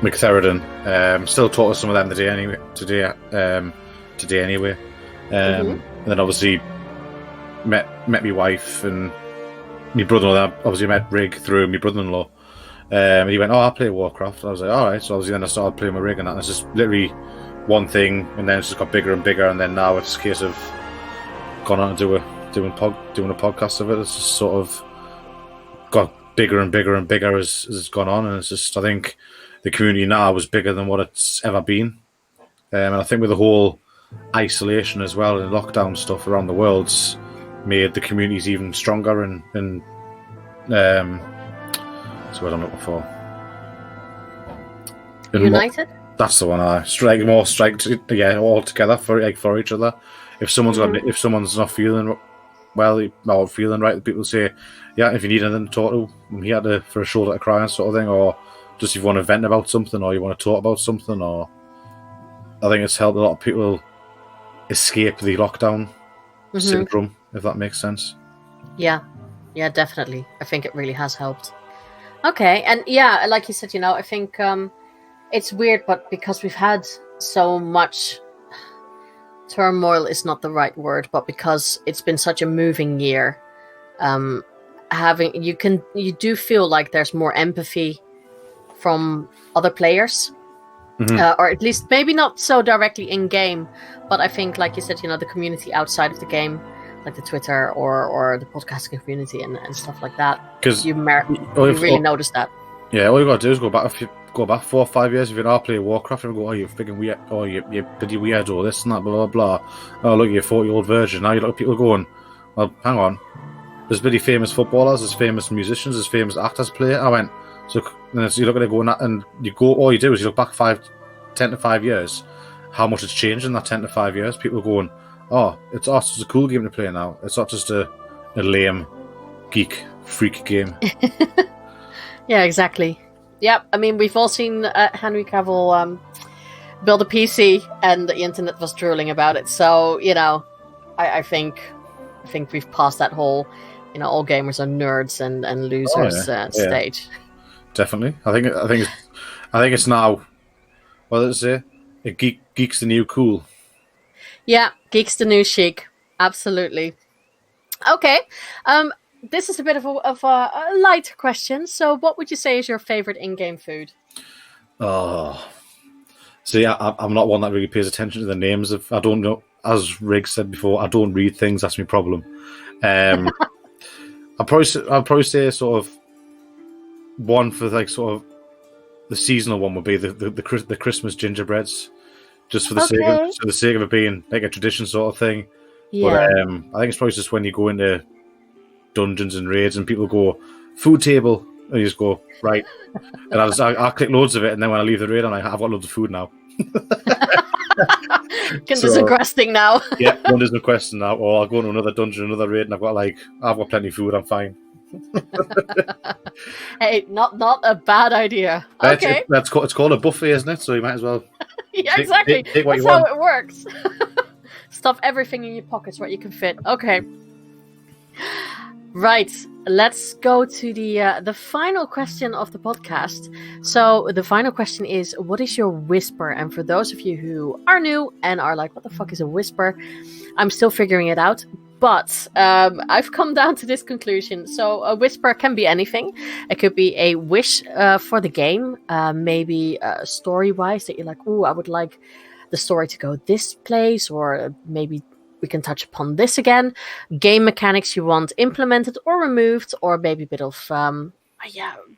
McTheridan. Still talk to some of them today anyway. And then obviously met my wife and my brother-in-law. Obviously met Rig through my brother-in-law. And he went, "Oh, I play Warcraft." I was like, "All right." So obviously then I started playing with Rig and that. And it's just literally one thing, and then it's just got bigger and bigger. And then now it's a case of gone on and doing a podcast of it. It's just sort of got bigger and bigger and bigger as it's gone on. And it's just, I think the community now is bigger than what it's ever been. And I think with the whole isolation as well and lockdown stuff around the world's made the communities even stronger and that's what I'm looking for. United? That's the one. All together for each other. If someone's not feeling well, not feeling right, people say, "Yeah, if you need anything to talk to, I'm here for a shoulder to cry on," sort of thing, or just if you want to vent about something or you want to talk about something, or I think it's helped a lot of people escape the lockdown syndrome, if that makes sense. Yeah, definitely. I think it really has helped. Okay, and yeah, like you said, I think it's weird, but because we've had so much turmoil is not the right word, but because it's been such a moving year, you do feel like there's more empathy from other players. Or at least maybe not so directly in game, but I think, like you said, the community outside of the game, like the Twitter or the podcasting community and stuff like that. Because you really notice that. Yeah, all you gotta do is go back 4 or 5 years. If you're not playing Warcraft, and go, "Oh, you're freaking weird. Oh, you're pretty weird. Or this and that, blah blah blah." Oh, look, you're a 40-year-old virgin. Now you look at people going, "Well, hang on. There's pretty famous footballers, there's famous musicians, there's famous actors play it." I went, so you look at it going, and you go. All you do is you look back 10 to 5 years. How much it's changed in that 10 to 5 years? People are going, "Oh, it's a cool game to play now. It's not just a lame geek freak game." Yeah, exactly. Yeah, I mean, we've all seen Henry Cavill build a PC, and the internet was drooling about it. So I think we've passed that whole all gamers are nerds and losers stage. Definitely, I think it's now. What did it say? Geek's the new cool. Yeah, geek's the new chic. Absolutely. Okay. This is a bit of a light question. So what would you say is your favorite in-game food? Oh. See, I'm not one that really pays attention to the names of. I don't know. As Rig said before, I don't read things. That's my problem. I'll probably say sort of one for like sort of the seasonal one would be the Christmas gingerbreads, just for the sake of it being like a tradition sort of thing. Yeah. But I think it's probably just when you go into dungeons and raids and people go food table and you just go right, and I click loads of it, and then when I leave the raid, I've got loads of food now. There's a questing now. Yeah, one is a question now, or I'll go into another dungeon, another raid, and I've got plenty of food. I'm fine. Hey, not a bad idea. Okay, it's called a buffet, isn't it? So you might as well. Yeah, exactly. Take what That's you want. how it works. Stuff everything in your pockets where you can fit. Okay. Right. Let's go to the final question of the podcast. So the final question is, what is your whisper? And for those of you who are new and are like, what the fuck is a whisper? I'm still figuring it out. But I've come down to this conclusion. So a whisper can be anything. It could be a wish for the game, maybe story-wise that you're like, "Ooh, I would like the story to go this place," or maybe we can touch upon this again. Game mechanics you want implemented or removed, or maybe a bit of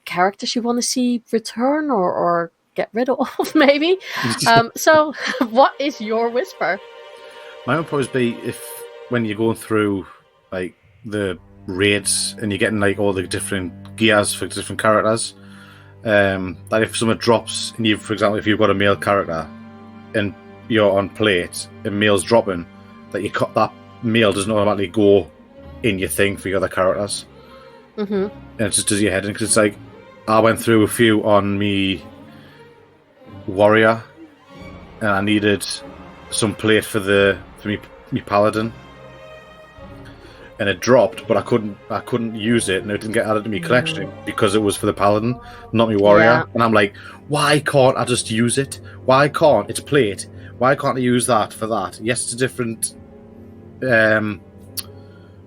characters you want to see return or get rid of, maybe. So what is your whisper? Mine would probably be when you're going through like the raids and you're getting like all the different gears for different characters, that if someone drops and for example, if you've got a male character and you're on plate and male's dropping, that you cut that male doesn't automatically go in your thing for your other characters. Mm-hmm. And it just does your head in, because it's like, I went through a few on me warrior, and I needed some plate for me paladin, and it dropped, but I couldn't use it, and it didn't get added to me collection because it was for the paladin, not me warrior. Yeah. And I'm like, why can't I just use it? Why can't it's plate? Why can't I use that for that? Yes, it's a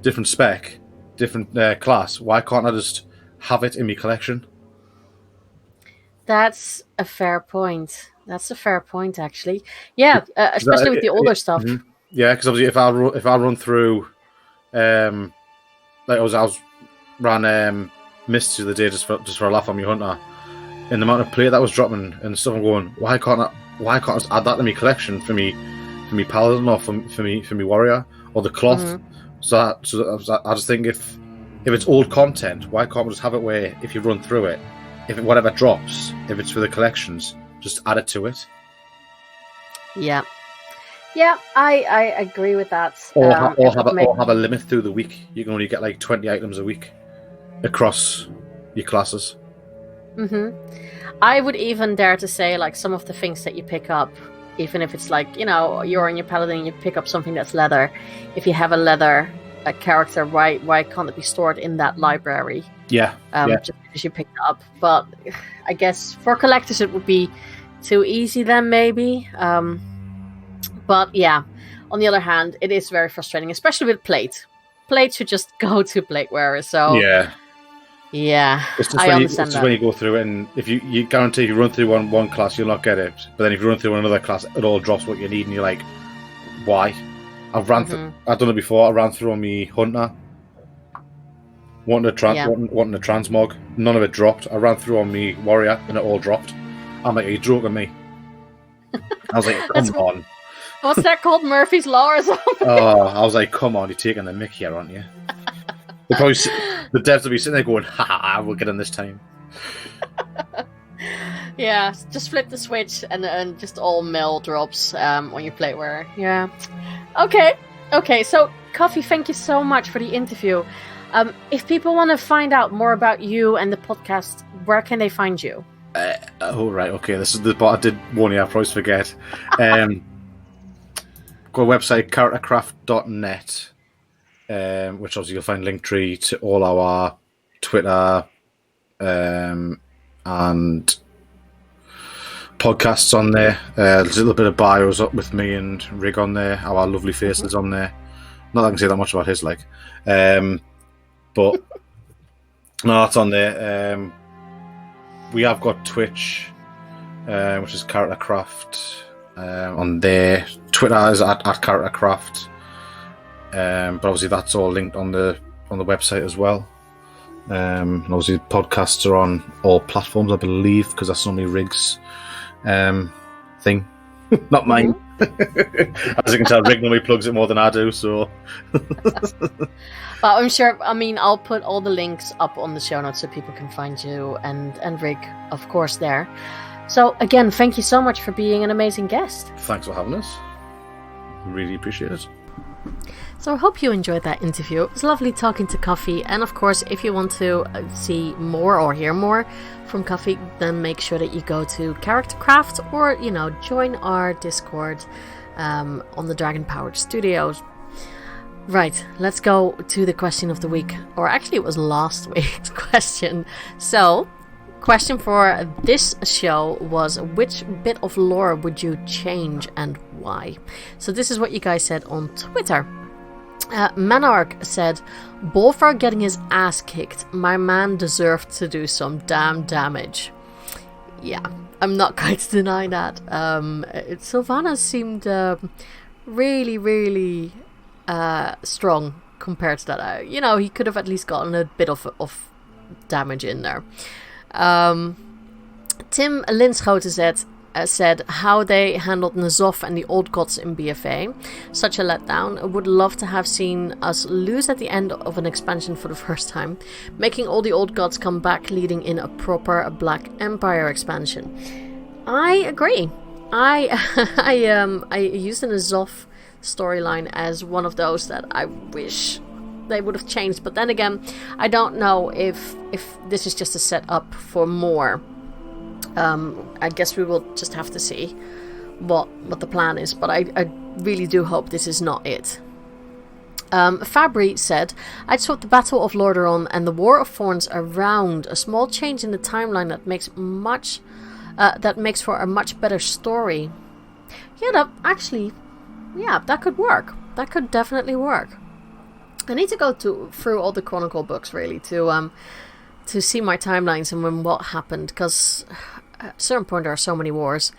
different spec, different class. Why can't I just have it in my collection? That's a fair point. Actually. Yeah, especially with the older stuff. Mm-hmm. Yeah, because obviously, if I run through, like I was ran Mist the other day just for a laugh on my hunter, and the amount of plate that was dropping and stuff. I'm going, why can't I just add that to my collection for me paladin, or for me warrior, or the cloth? Mm-hmm. So I just think if it's old content, why can't we just have it where if you run through it, whatever drops, if it's for the collections, just add it to it. Yeah, I agree with that. Or have a limit through the week. You can only get like 20 items a week across your classes. Mm-hmm. I would even dare to say, like, some of the things that you pick up, even if it's like, you're in your paladin and you pick up something that's leather. If you have a leather character, why can't it be stored in that library? Yeah. Just because you picked it up. But I guess for collectors it would be too easy then, maybe. But yeah, on the other hand, it is very frustrating, especially with plate. Plate should just go to plate wearers. So yeah, I understand it's just when you go through it, and if you guarantee if you run through one class, you'll not get it. But then if you run through another class, it all drops what you need, and you're like, why? I've done it before. I ran through on me hunter, wanting a transmog. None of it dropped. I ran through on me warrior, and it all dropped. I'm like, are you joking me? I was like, come on. What's that called? Murphy's Law or something? Oh, I was like, come on, you're taking the mick here, aren't you? The devs will be sitting there going, ha, we'll get in this time. Yeah, just flip the switch and just all mill drops on your plate wearer. Yeah. Okay, so Cuffy, thank you so much for the interview. If people want to find out more about you and the podcast, where can they find you? Okay, this is the part I did warn you, I probably forget. Go to our website, charactercraft.net, which obviously you'll find Linktree to all our Twitter and podcasts on there. There's a little bit of bios up with me and Rig on there, our lovely faces on there. Not that I can say that much about his, but no, that's on there. We have got Twitch, which is Charactercraft on there. Twitter is at Charactercraft, but obviously that's all linked on the website as well. And obviously podcasts are on all platforms, I believe, because that's normally Rig's thing, not mine. As you can tell, Rig normally plugs it more than I do, so. But I'm sure, I'll put all the links up on the show notes so people can find you and Rig, of course, there. So again, thank you so much for being an amazing guest. Thanks for having us. Really appreciate it. So I hope you enjoyed that interview. It was lovely talking to Cuffy, and of course, if you want to see more or hear more from Cuffy, then make sure that you go to Charactercraft or, join our Discord on the Dragon Powered Studios. Right, let's go to the question of the week. Or actually, it was last week's question. So, question for this show was, which bit of lore would you change and why? So this is what you guys said on Twitter. Manark said, Bolfar getting his ass kicked. My man deserved to do some damn damage. Yeah, I'm not going to deny that. Sylvanas seemed really, really strong compared to that. He could have at least gotten a bit of damage in there. Tim Linschoten said how they handled N'Zoth and the Old Gods in BFA. Such a letdown. I would love to have seen us lose at the end of an expansion for the first time, making all the Old Gods come back, leading in a proper Black Empire expansion. I agree. I used an N'Zoth storyline as one of those that I wish they would have changed. But then again, I don't know if this is just a setup for more. I guess we will just have to see what the plan is, but I really do hope this is not it. Fabry said, I'd swap the Battle of Lordaeron and the War of Thorns around. A small change in the timeline that makes for a much better story. Yeah, that could work. That could definitely work. I need to go through all the Chronicle books, really, to see my timelines and what happened, because at a certain point there are so many wars.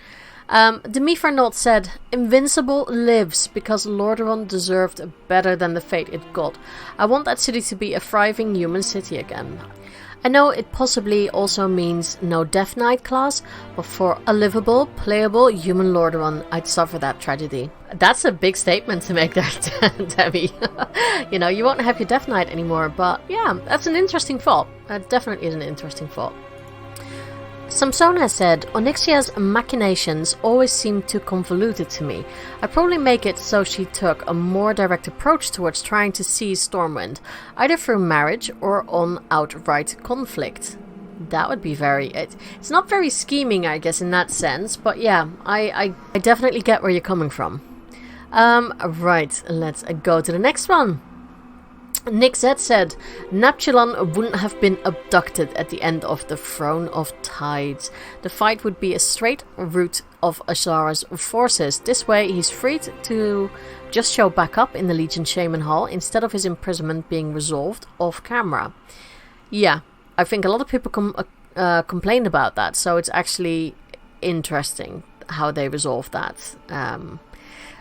Demifernaut said, Invincible lives because Lordaeron deserved better than the fate it got. I want that city to be a thriving human city again. I know it possibly also means no Death Knight class, but for a livable, playable human Lordaeron, I'd suffer that tragedy. That's a big statement to make there, Demi. You know, you won't have your Death Knight anymore, but yeah, that's an interesting thought. That definitely is an interesting thought. Samsona said, Onyxia's machinations always seemed too convoluted to me. I'd probably make it so she took a more direct approach towards trying to seize Stormwind, either through marriage or on outright conflict. That would be it's not very scheming, I guess, in that sense, but yeah, I definitely get where you're coming from. Right, let's go to the next one. Nick Z said, Napchilon wouldn't have been abducted at the end of the Throne of Tides. The fight would be a straight route of Azara's forces. This way, he's free to just show back up in the Legion Shaman Hall instead of his imprisonment being resolved off camera. Yeah, I think a lot of people complained about that, so it's actually interesting how they resolved that.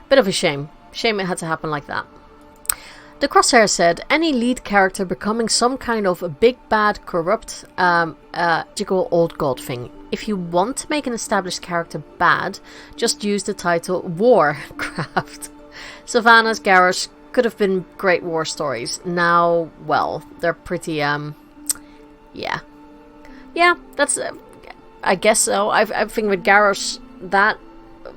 Bit of a shame. Shame it had to happen like that. The Crosshair said, any lead character becoming some kind of a big bad, corrupt, magical old god thing. If you want to make an established character bad, just use the title Warcraft. Sylvanas, Garrosh could have been great war stories. Now, well, they're pretty, yeah. Yeah, that's, I guess so. I think with Garrosh, that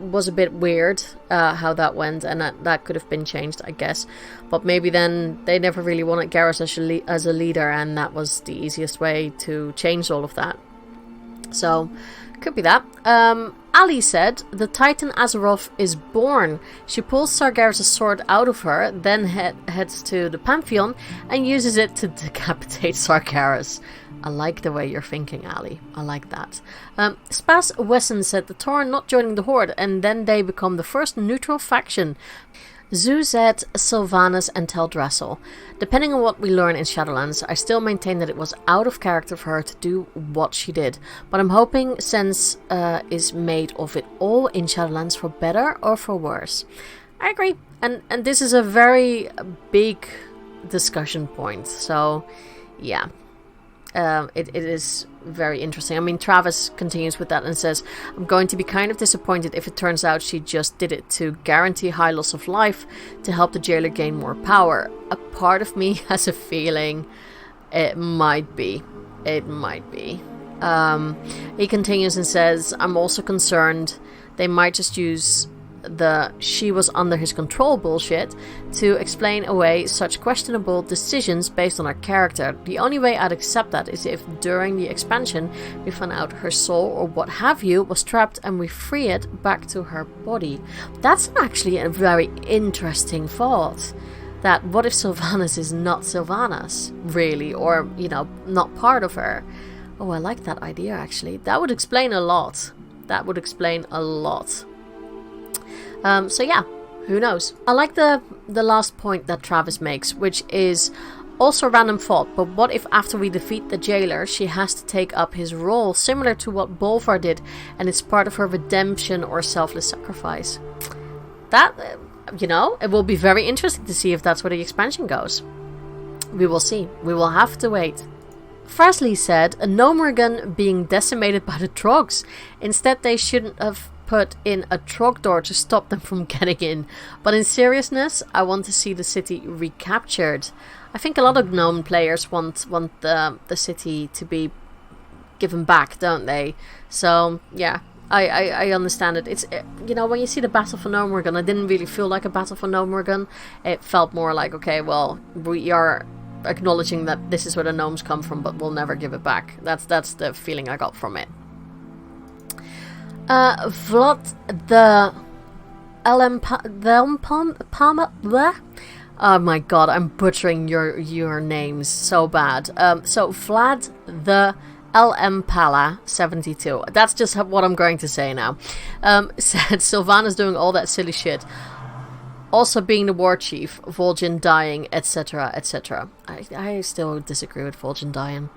was a bit weird how that went, and that could have been changed, I guess. But maybe then they never really wanted Garrus as a leader, and that was the easiest way to change all of that. So, could be that. Ali said, the Titan Azeroth is born. She pulls Sargeras' sword out of her, then heads to the Pantheon, and uses it to decapitate Sargeras. I like the way you're thinking, Ali. I like that. Spas Wesson said the Tauren not joining the Horde, and then they become the first neutral faction. Zuzet, Sylvanas, and Teldrassil. Depending on what we learn in Shadowlands, I still maintain that it was out of character for her to do what she did. But I'm hoping sense is made of it all in Shadowlands for better or for worse. I agree. And this is a very big discussion point. So, yeah. It is very interesting. I mean, Travis continues with that and says, I'm going to be kind of disappointed if it turns out she just did it to guarantee high loss of life to help the jailer gain more power. A part of me has a feeling it might be. It might be. He continues and says, I'm also concerned they might just use the she was under his control bullshit to explain away such questionable decisions based on her character. The only way I'd accept that is if during the expansion we find out her soul or what have you was trapped and we free it back to her body. That's actually a very interesting thought. That what if Sylvanas is not Sylvanas, really, or, you know, not part of her? Oh, I like that idea, actually. That would explain a lot. That would explain a lot. So yeah, who knows? I like the last point that Travis makes, which is also a random thought, but what if after we defeat the jailer, she has to take up his role, similar to what Bolvar did, and it's part of her redemption or selfless sacrifice? That, you know, it will be very interesting to see if that's where the expansion goes. We will see. We will have to wait. Frasley said, a Gnomergan being decimated by the Trogs. Instead, they shouldn't have put in a Trogdor to stop them from getting in. But in seriousness, I want to see the city recaptured. I think a lot of Gnome players want the city to be given back, don't they? So, yeah, I understand it. It's, you know, when you see the Battle for Gnomeregan, it didn't really feel like a Battle for Gnomeregan. It felt more like, okay, well, we are acknowledging that this is where the gnomes come from, but we'll never give it back. That's the feeling I got from it. Vlad the Palma. Oh my god, I'm butchering your names so bad. So Vlad the Pala 72. That's just what I'm going to say now. Said Sylvanas doing all that silly shit. Also being the war chief, Vol'jin dying, etc., etc. I still disagree with Vol'jin dying.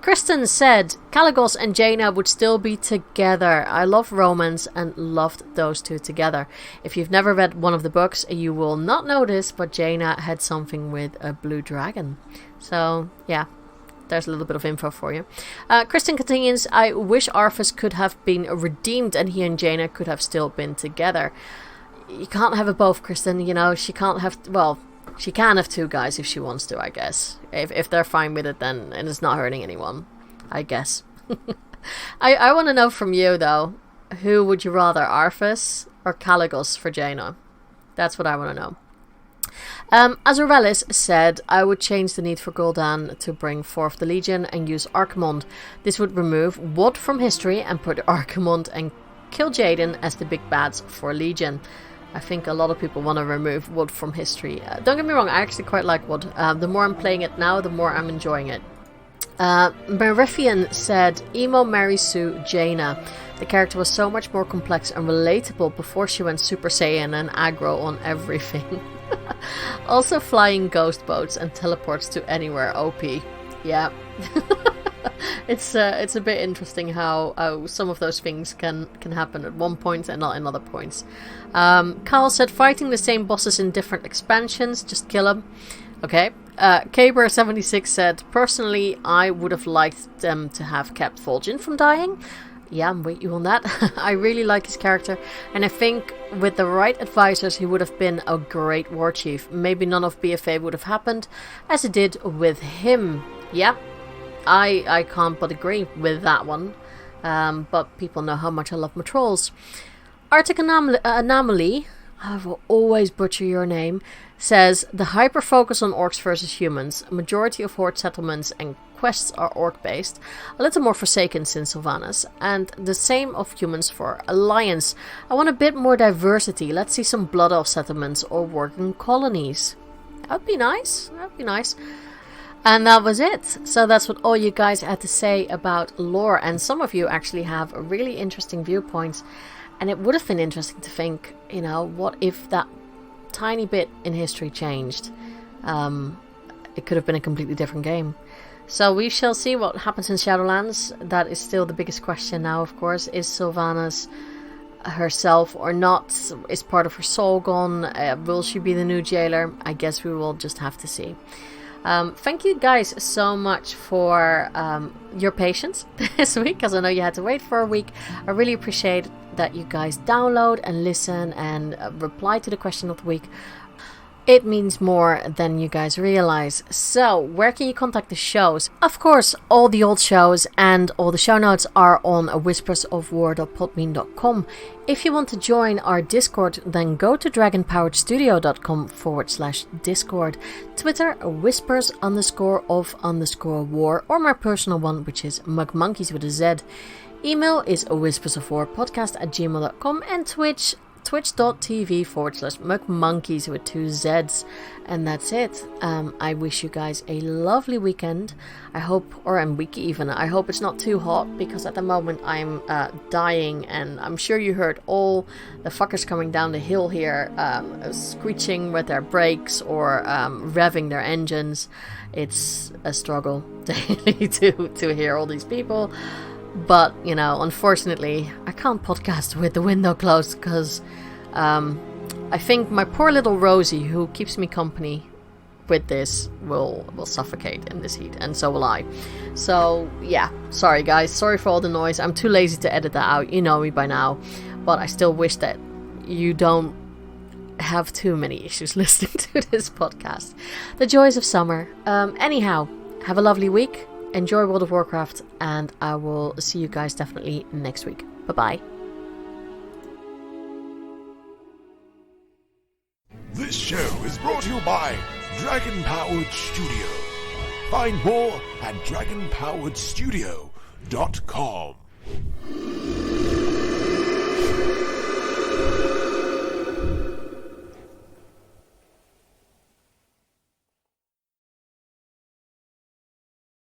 Kristen said Kalecgos and Jaina would still be together. I love romance and loved those two together. If you've never read one of the books, you will not know this, but Jaina had something with a blue dragon. So, yeah. There's a little bit of info for you. Kristen continues, I wish Arthas could have been redeemed and he and Jaina could have still been together. You can't have it both, Kristen. You know, she can't have... Well, she can have two guys if she wants to, I guess. If they're fine with it, then and it's not hurting anyone, I guess. I want to know from you, though. Who would you rather, Arthas or Kalecgos for Jaina? That's what I want to know. Azurelis said, I would change the need for Gul'dan to bring forth the Legion and use Archimonde. This would remove Wood from history and put Archimonde and kill Jaden as the big bads for Legion. I think a lot of people want to remove Wood from history. Don't get me wrong, I actually quite like Wood. The more I'm playing it now, the more I'm enjoying it. Merifian said, Emo Mary Sue Jaina. The character was so much more complex and relatable before she went Super Saiyan and aggro on everything. Also flying ghost boats and teleports to anywhere OP. Yeah. It's a bit interesting how some of those things can happen at one point and not in other points. Carl said fighting the same bosses in different expansions, just kill them. Okay. Kaber76 said, personally, I would have liked them to have kept Vol'jin from dying. Yeah, I'm with you on that. I really like his character, and I think with the right advisors he would have been a great war chief. Maybe none of BFA would have happened as it did with him. Yeah, I can't but agree with that one. But people know how much I love my trolls. Arctic Anomaly, I will always butcher your name, says the hyper focus on orcs versus humans. A majority of horde settlements and quests are orc based, a little more Forsaken since Sylvanas, and the same of humans for Alliance. I want a bit more diversity. Let's see some Blood Elf settlements or working colonies. That'd be nice. That'd be nice. And that was it. So that's what all you guys had to say about lore, and some of you actually have really interesting viewpoints. And it would have been interesting to think, you know, what if that tiny bit in history changed? It could have been a completely different game. So we shall see what happens in Shadowlands. That is still the biggest question now, of course. Is Sylvanas herself or not? Is part of her soul gone? Will she be the new jailer? I guess we will just have to see. Thank you guys so much for your patience this week, because I know you had to wait for a week. I really appreciate that you guys download and listen and reply to the question of the week. It means more than you guys realize. So, where can you contact the shows? Of course, all the old shows and all the show notes are on whispersofwar.podbean.com. If you want to join our Discord, then go to dragonpoweredstudio.com/Discord. Twitter, whispers_of_war, or my personal one, which is mugmonkeys with a Z. Email is whispersofwarpodcast@gmail.com, and twitch.tv/mugmonkeys with 2 Zs. And that's it. I wish you guys a lovely weekend. I hope, or a week even. I hope it's not too hot, because at the moment I'm dying, and I'm sure you heard all the fuckers coming down the hill here screeching with their brakes or revving their engines. It's a struggle daily to hear all these people. But, you know, unfortunately, I can't podcast with the window closed, because I think my poor little Rosie, who keeps me company with this, will suffocate in this heat, and so will I. So, yeah, sorry guys, sorry for all the noise. I'm too lazy to edit that out, you know me by now. But I still wish that you don't have too many issues listening to this podcast. The joys of summer. Anyhow, have a lovely week. Enjoy World of Warcraft, and I will see you guys definitely next week. Bye. Bye-bye. This show is brought to you by Dragon Powered Studio. Find more at dragonpoweredstudio.com.